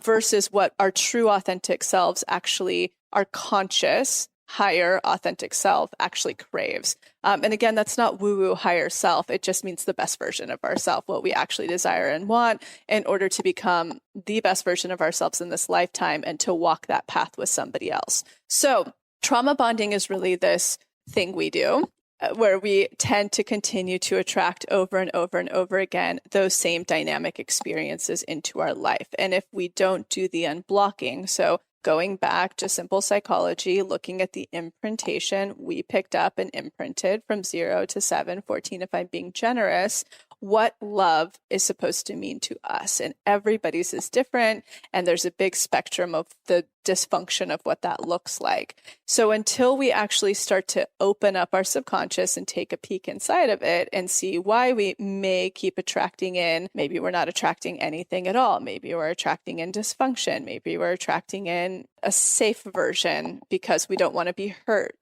Speaker 1: versus what our true authentic selves actually, our conscious, higher authentic self actually craves. And again, that's not woo-woo higher self. It just means the best version of ourself, what we actually desire and want in order to become the best version of ourselves in this lifetime and to walk that path with somebody else. So trauma bonding is really this thing we do where we tend to continue to attract over and over and over again those same dynamic experiences into our life. And if we don't do the unblocking, so going back to simple psychology, looking at the imprintation we picked up and imprinted from 0 to 7, 14, if I'm being generous, what love is supposed to mean to us. And everybody's is different. And there's a big spectrum of the dysfunction of what that looks like. So until we actually start to open up our subconscious and take a peek inside of it and see why we may keep attracting in, maybe we're not attracting anything at all. Maybe we're attracting in dysfunction. Maybe we're attracting in a safe version because we don't want to be hurt.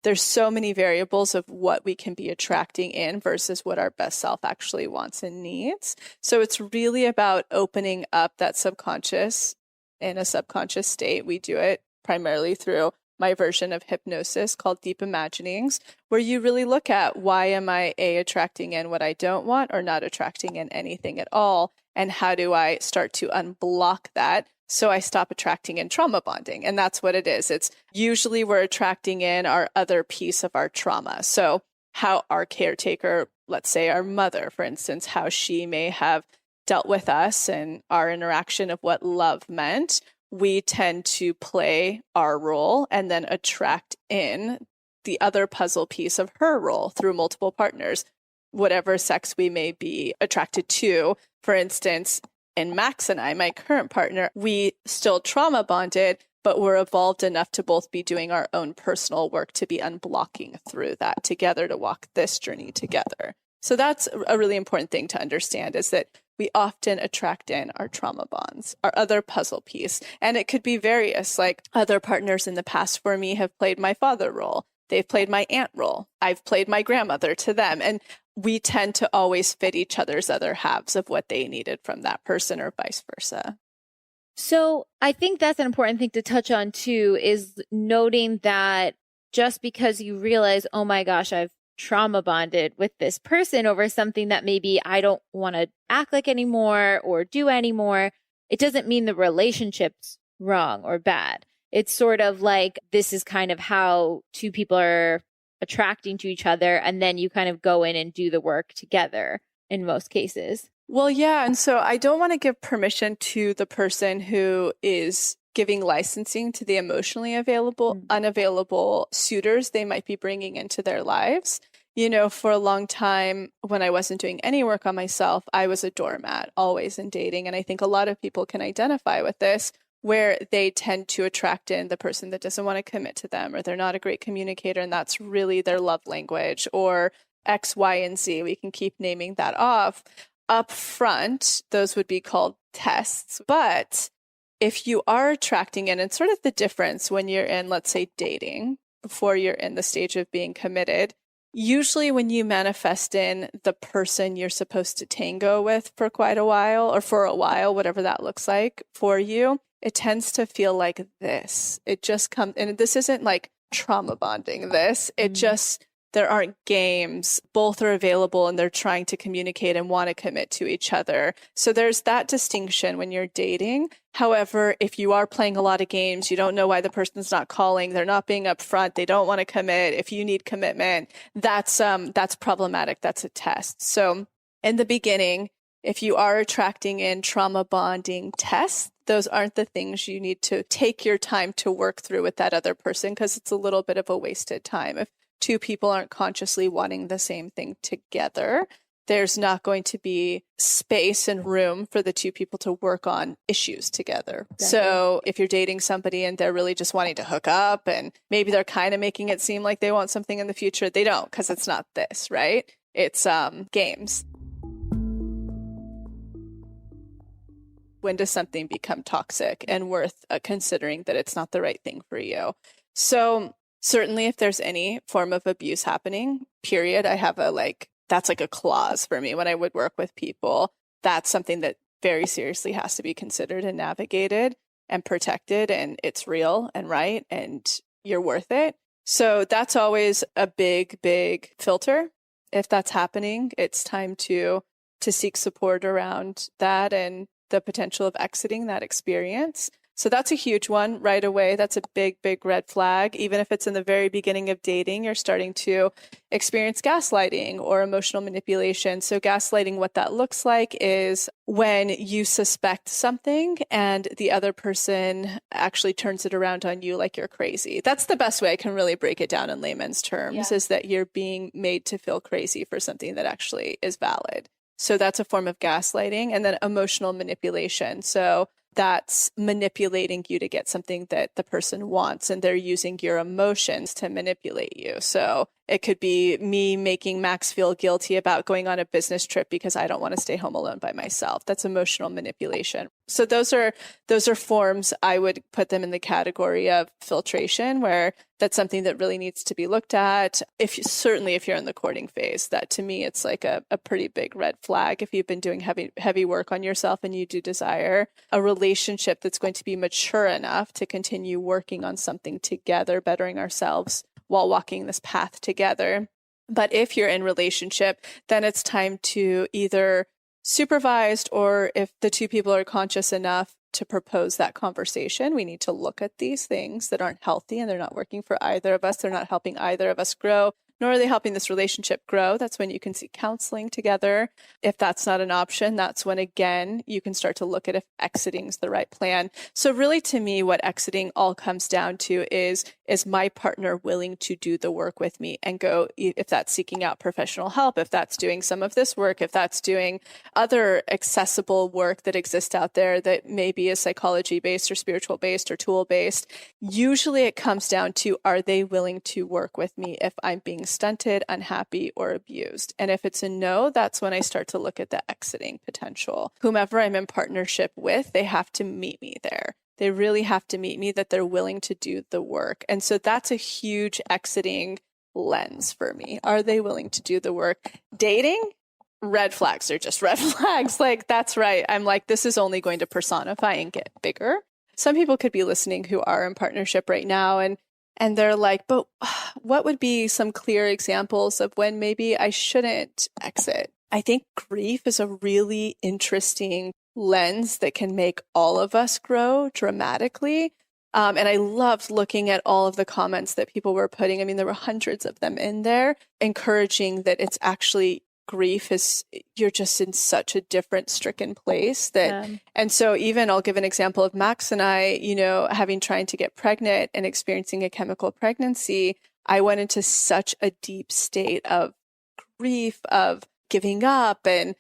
Speaker 1: There's so many variables of what we can be attracting in versus what our best self actually wants and needs. So it's really about opening up that subconscious in a subconscious state. We do it primarily through my version of hypnosis called Deep Imaginings, where you really look at why am I attracting in what I don't want or not attracting in anything at all? And how do I start to unblock that so I stop attracting in trauma bonding? And that's what it is. It's usually we're attracting in our other piece of our trauma. So how our caretaker, let's say our mother, for instance, how she may have dealt with us and our interaction of what love meant, we tend to play our role and then attract in the other puzzle piece of her role through multiple partners, whatever sex we may be attracted to. For instance, in Max and I, my current partner, we still trauma bonded, but we're evolved enough to both be doing our own personal work to be unblocking through that together to walk this journey together. So that's a really important thing to understand, is that we often attract in our trauma bonds, our other puzzle piece. And it could be various, like other partners in the past for me have played my father role. They've played my aunt role. I've played my grandmother to them. And we tend to always fit each other's other halves of what they needed from that person or vice versa.
Speaker 2: So I think that's an important thing to touch on too, is noting that just because you realize, oh my gosh, I've trauma bonded with this person over something that maybe I don't want to act like anymore or do anymore, it doesn't mean the relationship's wrong or bad.
Speaker 5: It's sort of like this is kind of how two people are attracting to each other. And then you kind of go in and do the work together in most cases.
Speaker 1: Well, yeah. And so I don't want to give permission to the person who is giving licensing to the emotionally unavailable suitors they might be bringing into their lives. You know, for a long time, when I wasn't doing any work on myself, I was a doormat, always in dating. And I think a lot of people can identify with this, where they tend to attract in the person that doesn't want to commit to them, or they're not a great communicator, and that's really their love language, or X, Y, and Z. We can keep naming that off. Up front, those would be called tests. But if you are attracting in, and sort of the difference when you're in, let's say, dating, before you're in the stage of being committed, usually when you manifest in the person you're supposed to tango with for quite a while, or for a while, whatever that looks like for you, it tends to feel like this. It just comes, and this isn't like trauma bonding this. It just, there aren't games. Both are available and they're trying to communicate and want to commit to each other. So there's that distinction when you're dating. However, if you are playing a lot of games, you don't know why the person's not calling, they're not being upfront, they don't want to commit. If you need commitment, that's problematic. That's a test. So in the beginning, if you are attracting in trauma bonding tests, those aren't the things you need to take your time to work through with that other person, because it's a little bit of a wasted time. If two people aren't consciously wanting the same thing together, there's not going to be space and room for the two people to work on issues together. Exactly. So if you're dating somebody and they're really just wanting to hook up, and maybe they're kind of making it seem like they want something in the future, they don't, because it's not this, right? It's games. When does something become toxic and worth considering that it's not the right thing for you? So certainly if there's any form of abuse happening, period, I have that's like a clause for me when I would work with people. That's something that very seriously has to be considered and navigated and protected, and it's real and right, and you're worth it. So that's always a big, big filter. If that's happening, it's time to seek support around that and the potential of exiting that experience. So that's a huge one right away. That's a big, big red flag. Even if it's in the very beginning of dating, you're starting to experience gaslighting or emotional manipulation. So gaslighting, what that looks like is when you suspect something and the other person actually turns it around on you like you're crazy. That's the best way I can really break it down in layman's terms, is that you're being made to feel crazy for something that actually is valid. So that's a form of gaslighting. And then emotional manipulation. So that's manipulating you to get something that the person wants, and they're using your emotions to manipulate you. So it could be me making Max feel guilty about going on a business trip because I don't want to stay home alone by myself. That's emotional manipulation. So those are forms. I would put them in the category of filtration, where that's something that really needs to be looked at. Certainly if you're in the courting phase, that to me, it's like a pretty big red flag. If you've been doing heavy work on yourself and you do desire a relationship that's going to be mature enough to continue working on something together, bettering ourselves while walking this path together. But if you're in relationship, then it's time to either supervised, or if the two people are conscious enough to propose that conversation, we need to look at these things that aren't healthy and they're not working for either of us. They're not helping either of us grow, nor are they helping this relationship grow. That's when you can seek counseling together. If that's not an option, that's when, again, you can start to look at if exiting is the right plan. So really, to me, what exiting all comes down to is my partner willing to do the work with me and go, if that's seeking out professional help, if that's doing some of this work, if that's doing other accessible work that exists out there that maybe is psychology-based or spiritual-based or tool-based. Usually it comes down to, are they willing to work with me if I'm being stunted, unhappy, or abused? And if it's a no, that's when I start to look at the exiting potential. Whomever I'm in partnership with, they have to meet me there. They really have to meet me that they're willing to do the work. And so that's a huge exiting lens for me. Are they willing to do the work? Dating, red flags are just red flags. Like, that's right. I'm like, this is only going to personify and get bigger. Some people could be listening who are in partnership right now, and they're like, but what would be some clear examples of when maybe I shouldn't exit? I think grief is a really interesting lens that can make all of us grow dramatically. And I loved looking at all of the comments that people were putting. I mean, there were hundreds of them in there, encouraging that it's actually grief is, you're just in such a different stricken place that, and so even I'll give an example of Max and I, having trying to get pregnant and experiencing a chemical pregnancy, I went into such a deep state of grief, of giving up, and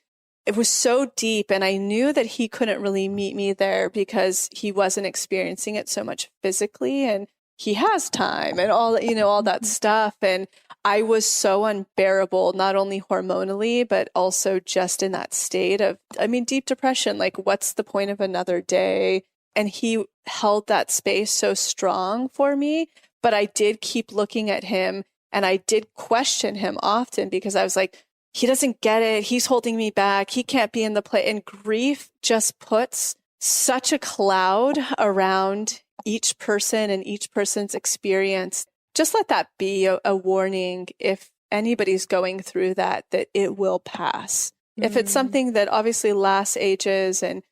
Speaker 1: it was so deep. And I knew that he couldn't really meet me there because he wasn't experiencing it so much physically, and he has time and all, all that stuff. And I was so unbearable, not only hormonally, but also just in that state of, deep depression. Like, what's the point of another day? And he held that space so strong for me. But I did keep looking at him, and I did question him often because I was like, he doesn't get it. He's holding me back. He can't be in the play. And grief just puts such a cloud around each person and each person's experience. Just let that be a warning if anybody's going through that it will pass. If it's something that obviously lasts ages, and,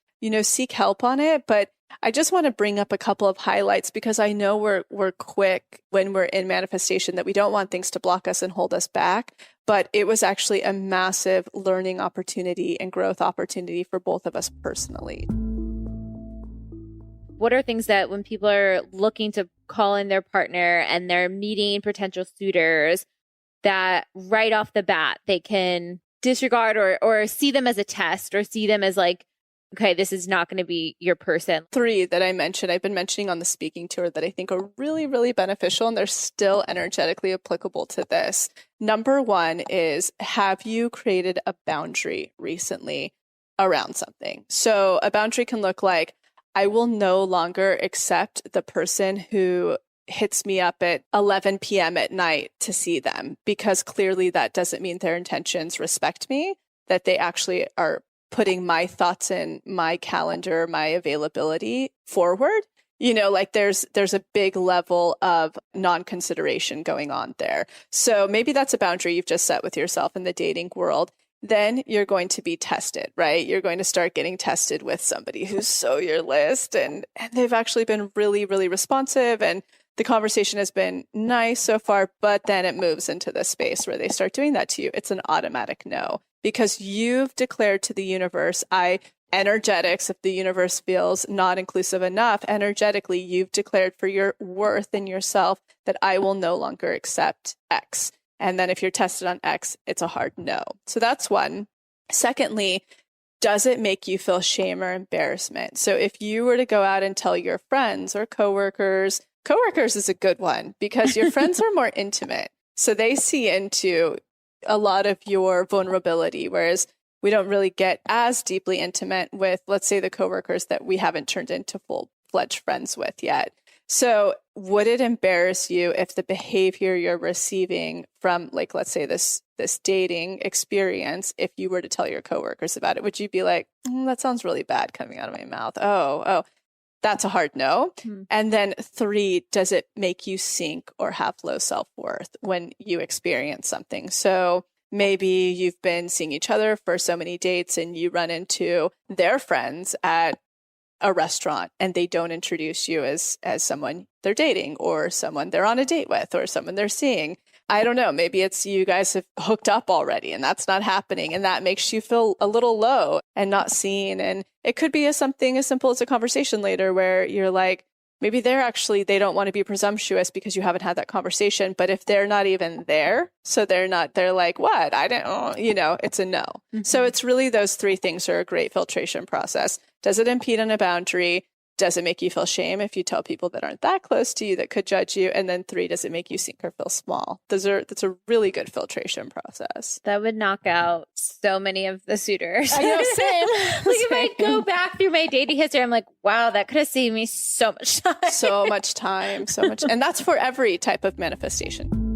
Speaker 1: seek help on it. But I just want to bring up a couple of highlights because I know we're quick when we're in manifestation that we don't want things to block us and hold us back. But it was actually a massive learning opportunity and growth opportunity for both of us personally.
Speaker 5: What are things that when people are looking to call in their partner and they're meeting potential suitors, that right off the bat they can disregard or see them as a test, or see them as like, okay, this is not going to be your person?
Speaker 1: 3 that I mentioned, I've been mentioning on the speaking tour that I think are really, really beneficial, and they're still energetically applicable to this. Number 1 is, have you created a boundary recently around something? So a boundary can look like, I will no longer accept the person who hits me up at 11 p.m. at night to see them, because clearly that doesn't mean their intentions respect me, that they actually are putting my thoughts in my calendar, my availability forward. Like there's a big level of non-consideration going on there. So maybe that's a boundary you've just set with yourself in the dating world. Then you're going to be tested, right? You're going to start getting tested with somebody who's so your list, and they've actually been really, really responsive, and the conversation has been nice so far, but then it moves into the space where they start doing that to you. It's an automatic no, because you've declared to the universe, energetics, if the universe feels not inclusive enough, energetically, you've declared for your worth in yourself that I will no longer accept X. And then if you're tested on X, it's a hard no. So that's one. Secondly, does it make you feel shame or embarrassment? So if you were to go out and tell your friends or coworkers is a good one because your friends are more intimate. So they see into a lot of your vulnerability, whereas we don't really get as deeply intimate with, let's say, the coworkers that we haven't turned into full-fledged friends with yet. So would it embarrass you if the behavior you're receiving from, like, let's say this dating experience, if you were to tell your coworkers about it, would you be like, that sounds really bad coming out of my mouth? Oh, that's a hard no. Mm-hmm. And then 3, does it make you sink or have low self-worth when you experience something? So maybe you've been seeing each other for so many dates and you run into their friends at a restaurant and they don't introduce you as someone they're dating or someone they're on a date with or someone they're seeing. I don't know. Maybe it's you guys have hooked up already and that's not happening. And that makes you feel a little low and not seen. And it could be something as simple as a conversation later where you're like, maybe they don't want to be presumptuous because you haven't had that conversation. But if they're not even there, so they're like, what? I don't, it's a no. Mm-hmm. So it's really those 3 things are a great filtration process. Does it impede on a boundary? Does it make you feel shame if you tell people that aren't that close to you that could judge you? And then 3, does it make you sink or feel small? That's a really good filtration process.
Speaker 5: That would knock out so many of the suitors.
Speaker 1: I know, same.
Speaker 5: If I go back through my dating history, I'm like, wow, that could have saved me so much time.
Speaker 1: So much time, so much. And that's for every type of manifestation.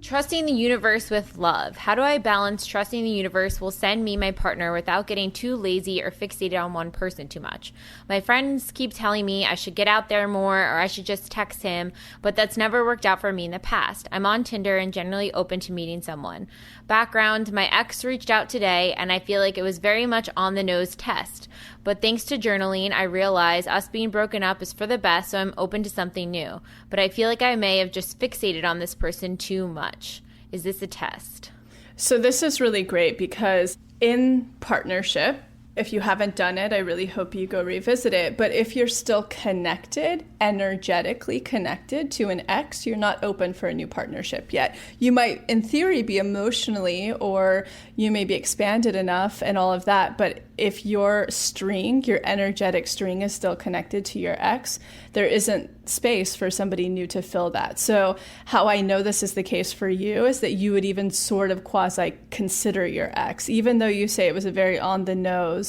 Speaker 2: Trusting the universe with love. How do I balance trusting the universe will send me my partner without getting too lazy or fixated on one person too much? My friends keep telling me I should get out there more or I should just text him, but that's never worked out for me in the past. I'm on Tinder and generally open to meeting someone. Background, my ex reached out today and I feel like it was very much on the nose test.
Speaker 5: But thanks to journaling, I realize us being broken up is for the best, so I'm open to something new. But I feel like I may have just fixated on this person too much. Is this a test?
Speaker 1: So this is really great because in partnership, if you haven't done it, I really hope you go revisit it. But if you're still connected, energetically connected to an ex, you're not open for a new partnership yet. You might, in theory, be emotionally, or you may be expanded enough and all of that. But if your string, your energetic string is still connected to your ex, there isn't space for somebody new to fill that. So how I know this is the case for you is that you would even sort of quasi consider your ex, even though you say it was a very on the nose,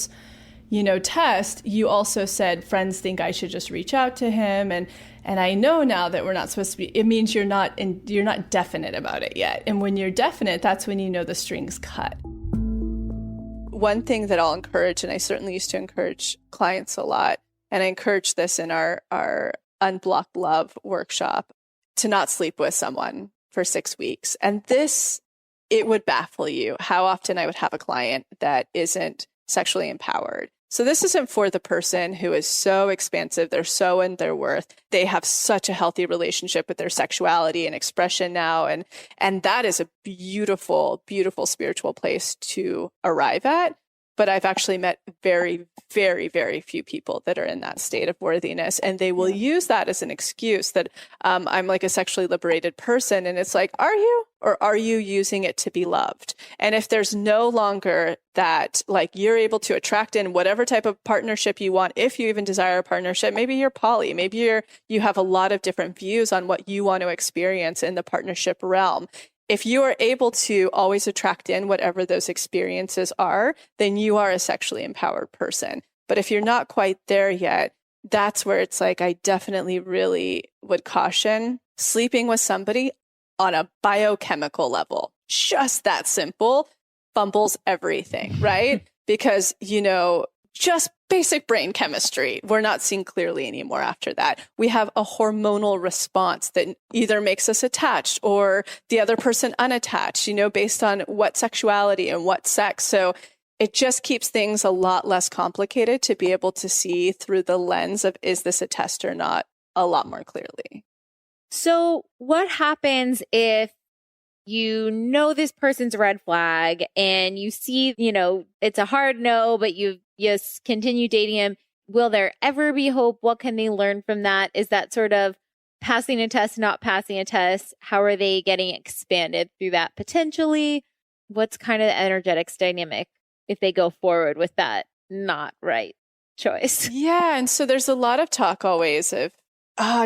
Speaker 1: test. You also said friends think I should just reach out to him, and I know now that we're not supposed to be. It means you're not definite about it yet. And when you're definite, that's when you know the string's cut. One thing that I'll encourage, and I certainly used to encourage clients a lot, and I encourage this in our Unblocked Love workshop, to not sleep with someone for 6 weeks. And this, it would baffle you how often I would have a client that isn't sexually empowered. So this isn't for the person who is so expansive, they're so in their worth, they have such a healthy relationship with their sexuality and expression now. And that is a beautiful, beautiful spiritual place to arrive at. But I've actually met very, very, very few people that are in that state of worthiness. And they will use that as an excuse that I'm like a sexually liberated person. And it's like, are you? Or are you using it to be loved? And if there's no longer that, like, you're able to attract in whatever type of partnership you want, if you even desire a partnership, maybe you're poly, maybe you have a lot of different views on what you want to experience in the partnership realm. If you are able to always attract in whatever those experiences are, then you are a sexually empowered person. But if you're not quite there yet, that's where it's like, I definitely really would caution sleeping with somebody on a biochemical level. Just that simple fumbles everything, right? Because, just basic brain chemistry, we're not seeing clearly anymore after that. We have a hormonal response that either makes us attached or the other person unattached, based on what sexuality and what sex. So it just keeps things a lot less complicated to be able to see through the lens of, is this a test or not, a lot more clearly.
Speaker 5: So what happens if this person's a red flag and you see, it's a hard no, but you just continue dating him? Will there ever be hope? What can they learn from that? Is that sort of passing a test, not passing a test? How are they getting expanded through that potentially? What's kind of the energetics dynamic if they go forward with that not right choice?
Speaker 1: Yeah. And so there's a lot of talk always of,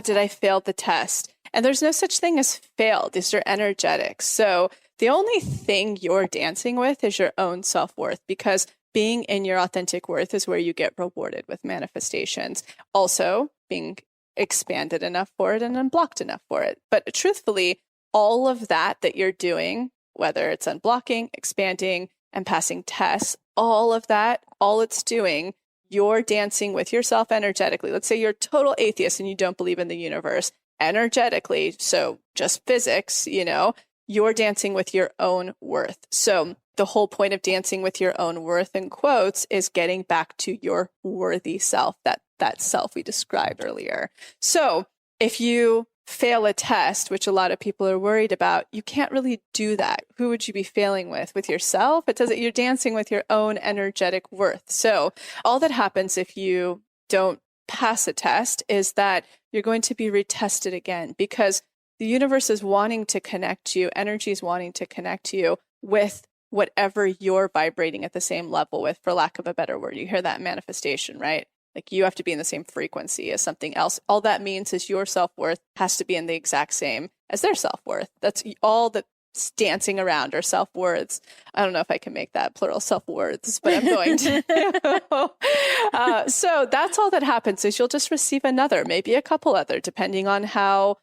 Speaker 1: did I fail the test? And there's no such thing as failed. These are energetics. So the only thing you're dancing with is your own self-worth, because being in your authentic worth is where you get rewarded with manifestations. Also, being expanded enough for it and unblocked enough for it. But truthfully, all of that you're doing, whether it's unblocking, expanding, and passing tests, all of that, all it's doing, you're dancing with yourself energetically. Let's say you're a total atheist and you don't believe in the universe. Energetically, so just physics, you're dancing with your own worth. So the whole point of dancing with your own worth, in quotes, is getting back to your worthy self, that self we described earlier. So if you fail a test, which a lot of people are worried about, you can't really do that. Who would you be failing with? With yourself? It doesn't. You're dancing with your own energetic worth. So all that happens if you don't pass a test is that you're going to be retested again, because the universe is wanting to connect you, energy is wanting to connect you with whatever you're vibrating at the same level with, for lack of a better word. You hear that manifestation, right? Like, you have to be in the same frequency as something else. All that means is your self-worth has to be in the exact same as their self-worth. That's all that's dancing around, or self-worths. I don't know if I can make that plural, self-worths, but I'm going to. So that's all that happens, is you'll just receive another, maybe a couple other, depending on how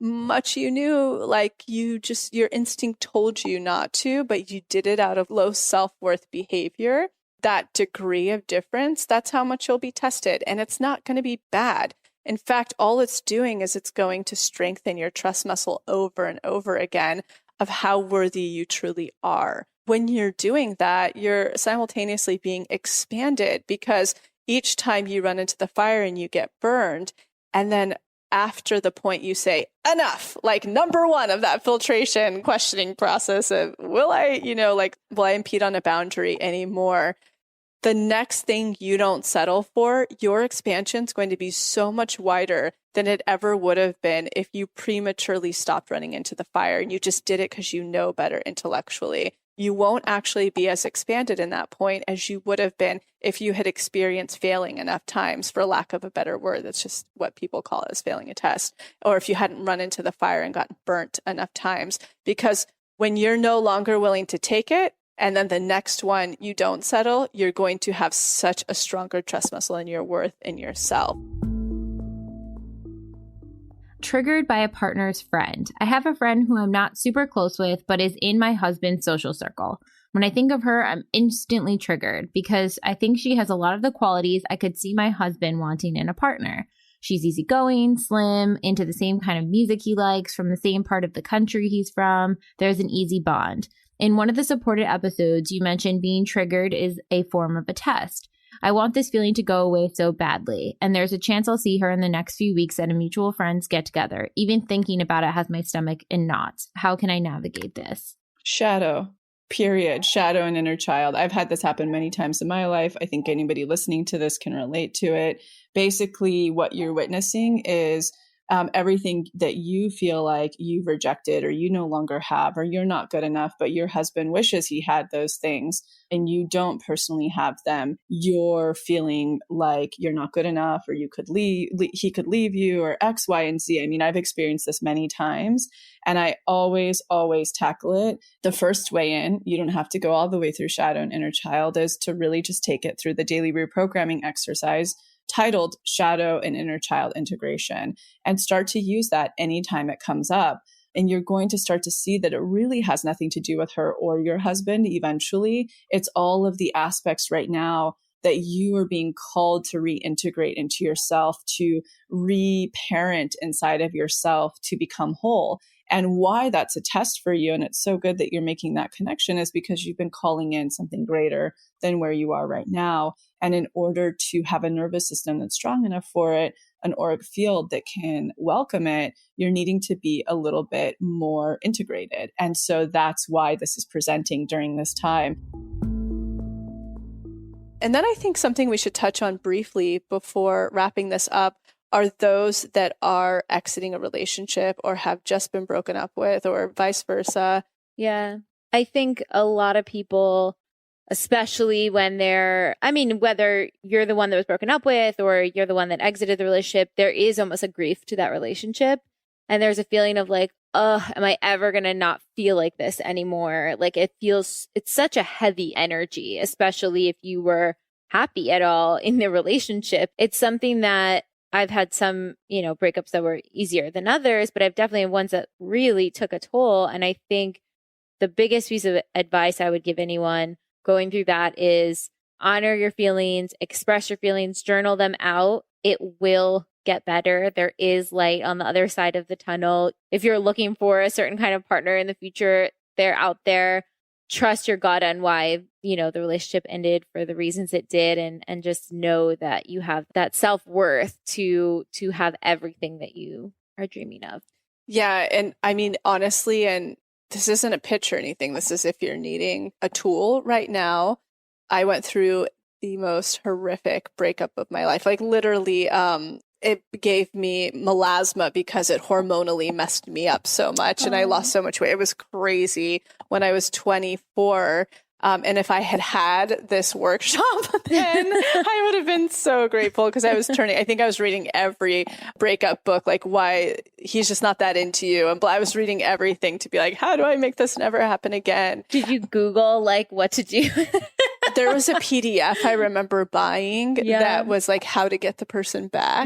Speaker 1: much you knew, like your instinct told you not to, but you did it out of low self-worth behavior. That degree of difference, that's how much you'll be tested. And it's not going to be bad. In fact, all it's doing is it's going to strengthen your trust muscle over and over again of how worthy you truly are. when you're doing that, you're simultaneously being expanded because each time you run into the fire and you get burned, and then after the point you say, enough, like number one of that filtration questioning process of, will I impede on a boundary anymore? The next thing you don't settle for, your expansion is going to be so much wider than it ever would have been if you prematurely stopped running into the fire and you just did it because you know better intellectually. You won't actually be as expanded in that point as you would have been if you had experienced failing enough times, for lack of a better word. That's just what people call it, as failing a test. Or if you hadn't run into the fire and gotten burnt enough times. Because when you're no longer willing to take it, and then the next one you don't settle, you're going to have such a stronger trust muscle in your worth in yourself.
Speaker 2: Triggered by a partner's friend. I have a friend who I'm not super close with, but is in my husband's social circle. When I think of her, I'm instantly triggered because I think she has a lot of the qualities I could see my husband wanting in a partner. She's easygoing, slim, into the same kind of music he likes, from the same part of the country he's from. There's an easy bond. In one of the supported episodes, you mentioned being triggered is a form of a test. I want this feeling to go away so badly, and there's a chance I'll see her in the next few weeks at a mutual friend's get-together. Even thinking about it has my stomach in knots. How can I navigate this?
Speaker 1: Shadow, period. Shadow and inner child. I've had this happen many times in my life. I think anybody listening to this can relate to it. Basically, what you're witnessing is everything that you feel like you've rejected or you no longer have, or you're not good enough, but your husband wishes he had those things and you don't personally have them. You're feeling like you're not good enough, or you could he could leave you, or X, Y, and Z. I mean, I've experienced this many times, and I always tackle it. The first way in, you don't have to go all the way through shadow and inner child, is to really just take it through the daily reprogramming exercise titled Shadow and Inner Child Integration, and start to use that anytime it comes up. And you're going to start to see that it really has nothing to do with her or your husband eventually. It's all of the aspects right now that you are being called to reintegrate into yourself, to reparent inside of yourself, to become whole. And why that's a test for you, and it's so good that you're making that connection, is because you've been calling in something greater than where you are right now. And in order to have a nervous system that's strong enough for it, an auric field that can welcome it, you're needing to be a little bit more integrated. And so that's why this is presenting during this time. And then I think something we should touch on briefly before wrapping this up are those that are exiting a relationship or have just been broken up with, or vice versa.
Speaker 5: Yeah. I think a lot of people, especially when whether you're the one that was broken up with or you're the one that exited the relationship, there is almost a grief to that relationship. And there's a feeling of like, oh, am I ever going to not feel like this anymore? Like it's such a heavy energy, especially if you were happy at all in the relationship. It's something that I've had some, breakups that were easier than others, but I've definitely had ones that really took a toll. And I think the biggest piece of advice I would give anyone going through that is honor your feelings, express your feelings, journal them out. It will get better. There is light on the other side of the tunnel. If you're looking for a certain kind of partner in the future, they're out there. Trust your gut on why, the relationship ended for the reasons it did, and just know that you have that self-worth to have everything that you are dreaming of.
Speaker 1: Yeah. And I mean, honestly, and this isn't a pitch or anything. This is if you're needing a tool right now. I went through the most horrific breakup of my life. Like literally, it gave me melasma because it hormonally messed me up so much. And I lost so much weight. It was crazy when I was 24. And if I had this workshop, then I would have been so grateful, because I think I was reading every breakup book, like why he's just not that into you. And I was reading everything to be like, how do I make this never happen again?
Speaker 5: Did you Google like what to do?
Speaker 1: There was a PDF I remember buying that was like how to get the person back,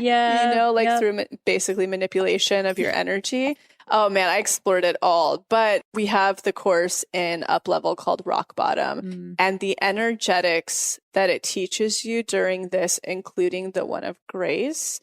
Speaker 1: through basically manipulation of your energy. Oh man, I explored it all. But we have the course in Up Level called Rock Bottom, and the energetics that it teaches you during this, including the one of grace,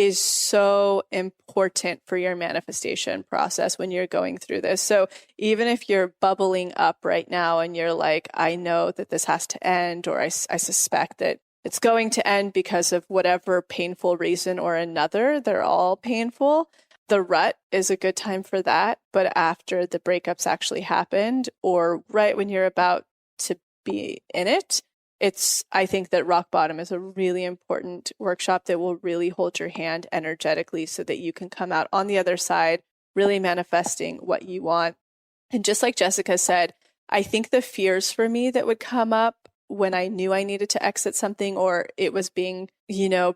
Speaker 1: is so important for your manifestation process when you're going through this. So even if you're bubbling up right now and you're like, I know that this has to end, or I suspect that it's going to end because of whatever painful reason or another, they're all painful. The rut is a good time for that. But after the breakups actually happened, or right when you're about to be in it, I think that rock bottom is a really important workshop that will really hold your hand energetically so that you can come out on the other side, really manifesting what you want. And just like Jessica said, I think the fears for me that would come up when I knew I needed to exit something, or it was being,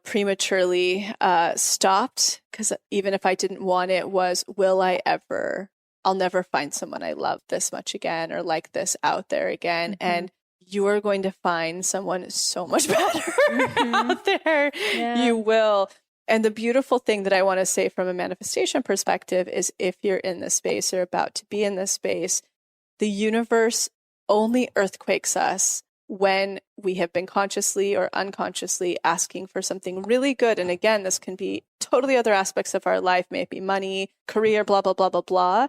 Speaker 1: prematurely stopped, because even if I didn't want it, was, I'll never find someone I love this much again, or like this out there again. Mm-hmm. And you are going to find someone so much better out there. Yeah. You will. And the beautiful thing that I want to say from a manifestation perspective is, if you're in this space or about to be in this space, the universe only earthquakes us when we have been consciously or unconsciously asking for something really good. And again, this can be totally other aspects of our life, may it be money, career, blah, blah, blah, blah, blah.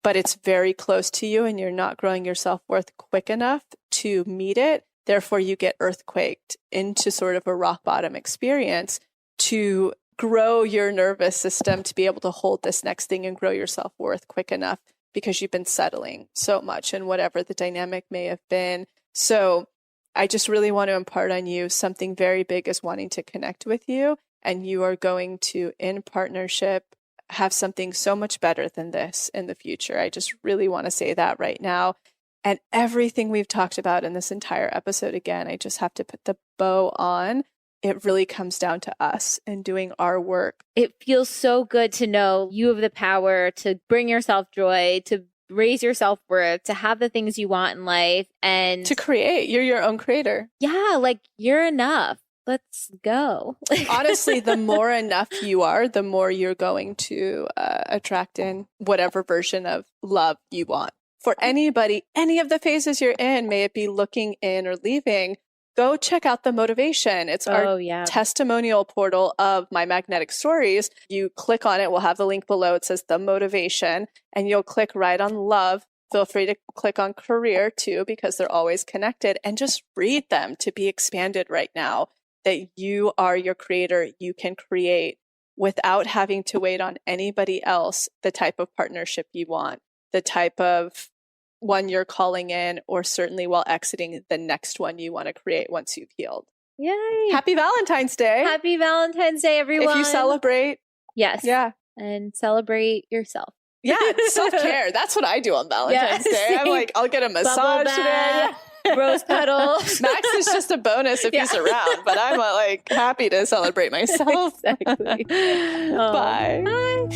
Speaker 1: But it's very close to you and you're not growing your self-worth quick enough to meet it. Therefore, you get earthquaked into sort of a rock bottom experience to grow your nervous system to be able to hold this next thing and grow your self-worth quick enough, because you've been settling so much in whatever the dynamic may have been. So I just really want to impart on you, something very big is wanting to connect with you, and you are going to, in partnership, have something so much better than this in the future. I just really want to say that right now. And everything we've talked about in this entire episode, again, I just have to put the bow on. It really comes down to us and doing our work.
Speaker 5: It feels so good to know you have the power to bring yourself joy, to raise your self-worth, to have the things you want in life, and
Speaker 1: to create. You're your own creator.
Speaker 5: Yeah, like, you're enough. Let's go.
Speaker 1: Honestly, the more enough you are, the more you're going to attract in whatever version of love you want. For anybody, any of the phases you're in, may it be looking in or leaving, go check out the motivation. It's our testimonial portal of My Magnetic Stories. You click on it. We'll have the link below. It says the motivation, and you'll click right on love. Feel free to click on career too, because they're always connected, and just read them to be expanded right now. That you are your creator. You can create without having to wait on anybody else the type of partnership you want, the type of one you're calling in, or certainly while exiting the next one you want to create once you've healed.
Speaker 5: Yay.
Speaker 1: Happy Valentine's Day.
Speaker 5: Happy Valentine's Day, everyone.
Speaker 1: If you celebrate.
Speaker 5: Yes.
Speaker 1: Yeah.
Speaker 5: And celebrate yourself.
Speaker 1: Yeah, self-care. That's what I do on Valentine's Day. I'm like, I'll get a massage today.
Speaker 5: Rose petal.
Speaker 1: Max is just a bonus if he's around, but I'm like happy to celebrate myself.
Speaker 5: Exactly.
Speaker 1: Bye.
Speaker 5: Bye.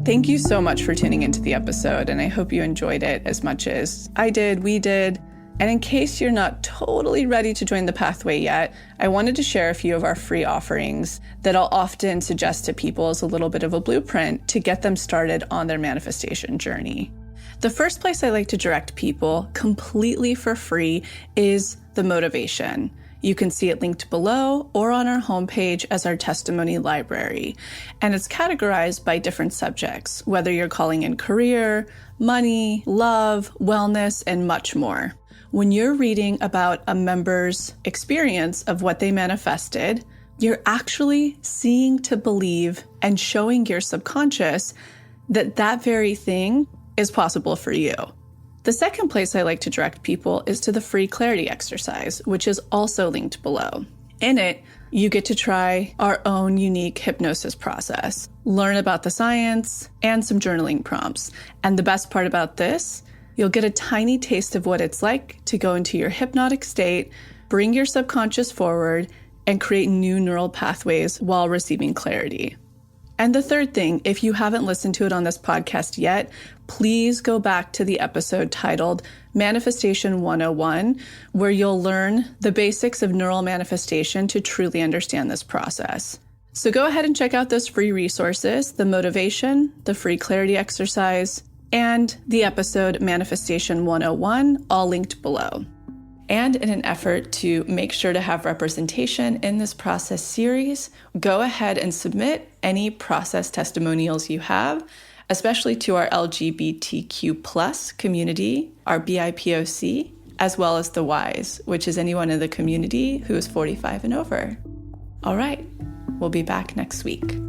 Speaker 1: Thank you so much for tuning into the episode, and I hope you enjoyed it as much as I did, we did. And in case you're not totally ready to join the pathway yet, I wanted to share a few of our free offerings that I'll often suggest to people as a little bit of a blueprint to get them started on their manifestation journey. The first place I like to direct people completely for free is the motivation. You can see it linked below or on our homepage as our testimony library. And it's categorized by different subjects, whether you're calling in career, money, love, wellness, and much more. When you're reading about a member's experience of what they manifested, you're actually seeing to believe and showing your subconscious that that very thing is possible for you. The second place I like to direct people is to the free clarity exercise, which is also linked below. In it, you get to try our own unique hypnosis process, learn about the science, and some journaling prompts. And the best part about this, you'll get a tiny taste of what it's like to go into your hypnotic state, bring your subconscious forward, and create new neural pathways while receiving clarity. And the third thing, if you haven't listened to it on this podcast yet, please go back to the episode titled Manifestation 101, where you'll learn the basics of neural manifestation to truly understand this process. So go ahead and check out those free resources, the motivation, the free clarity exercise, and the episode Manifestation 101, all linked below. And in an effort to make sure to have representation in this process series, go ahead and submit any process testimonials you have, especially to our LGBTQ plus community, our BIPOC, as well as the Ys, which is anyone in the community who is 45 and over. All right, we'll be back next week.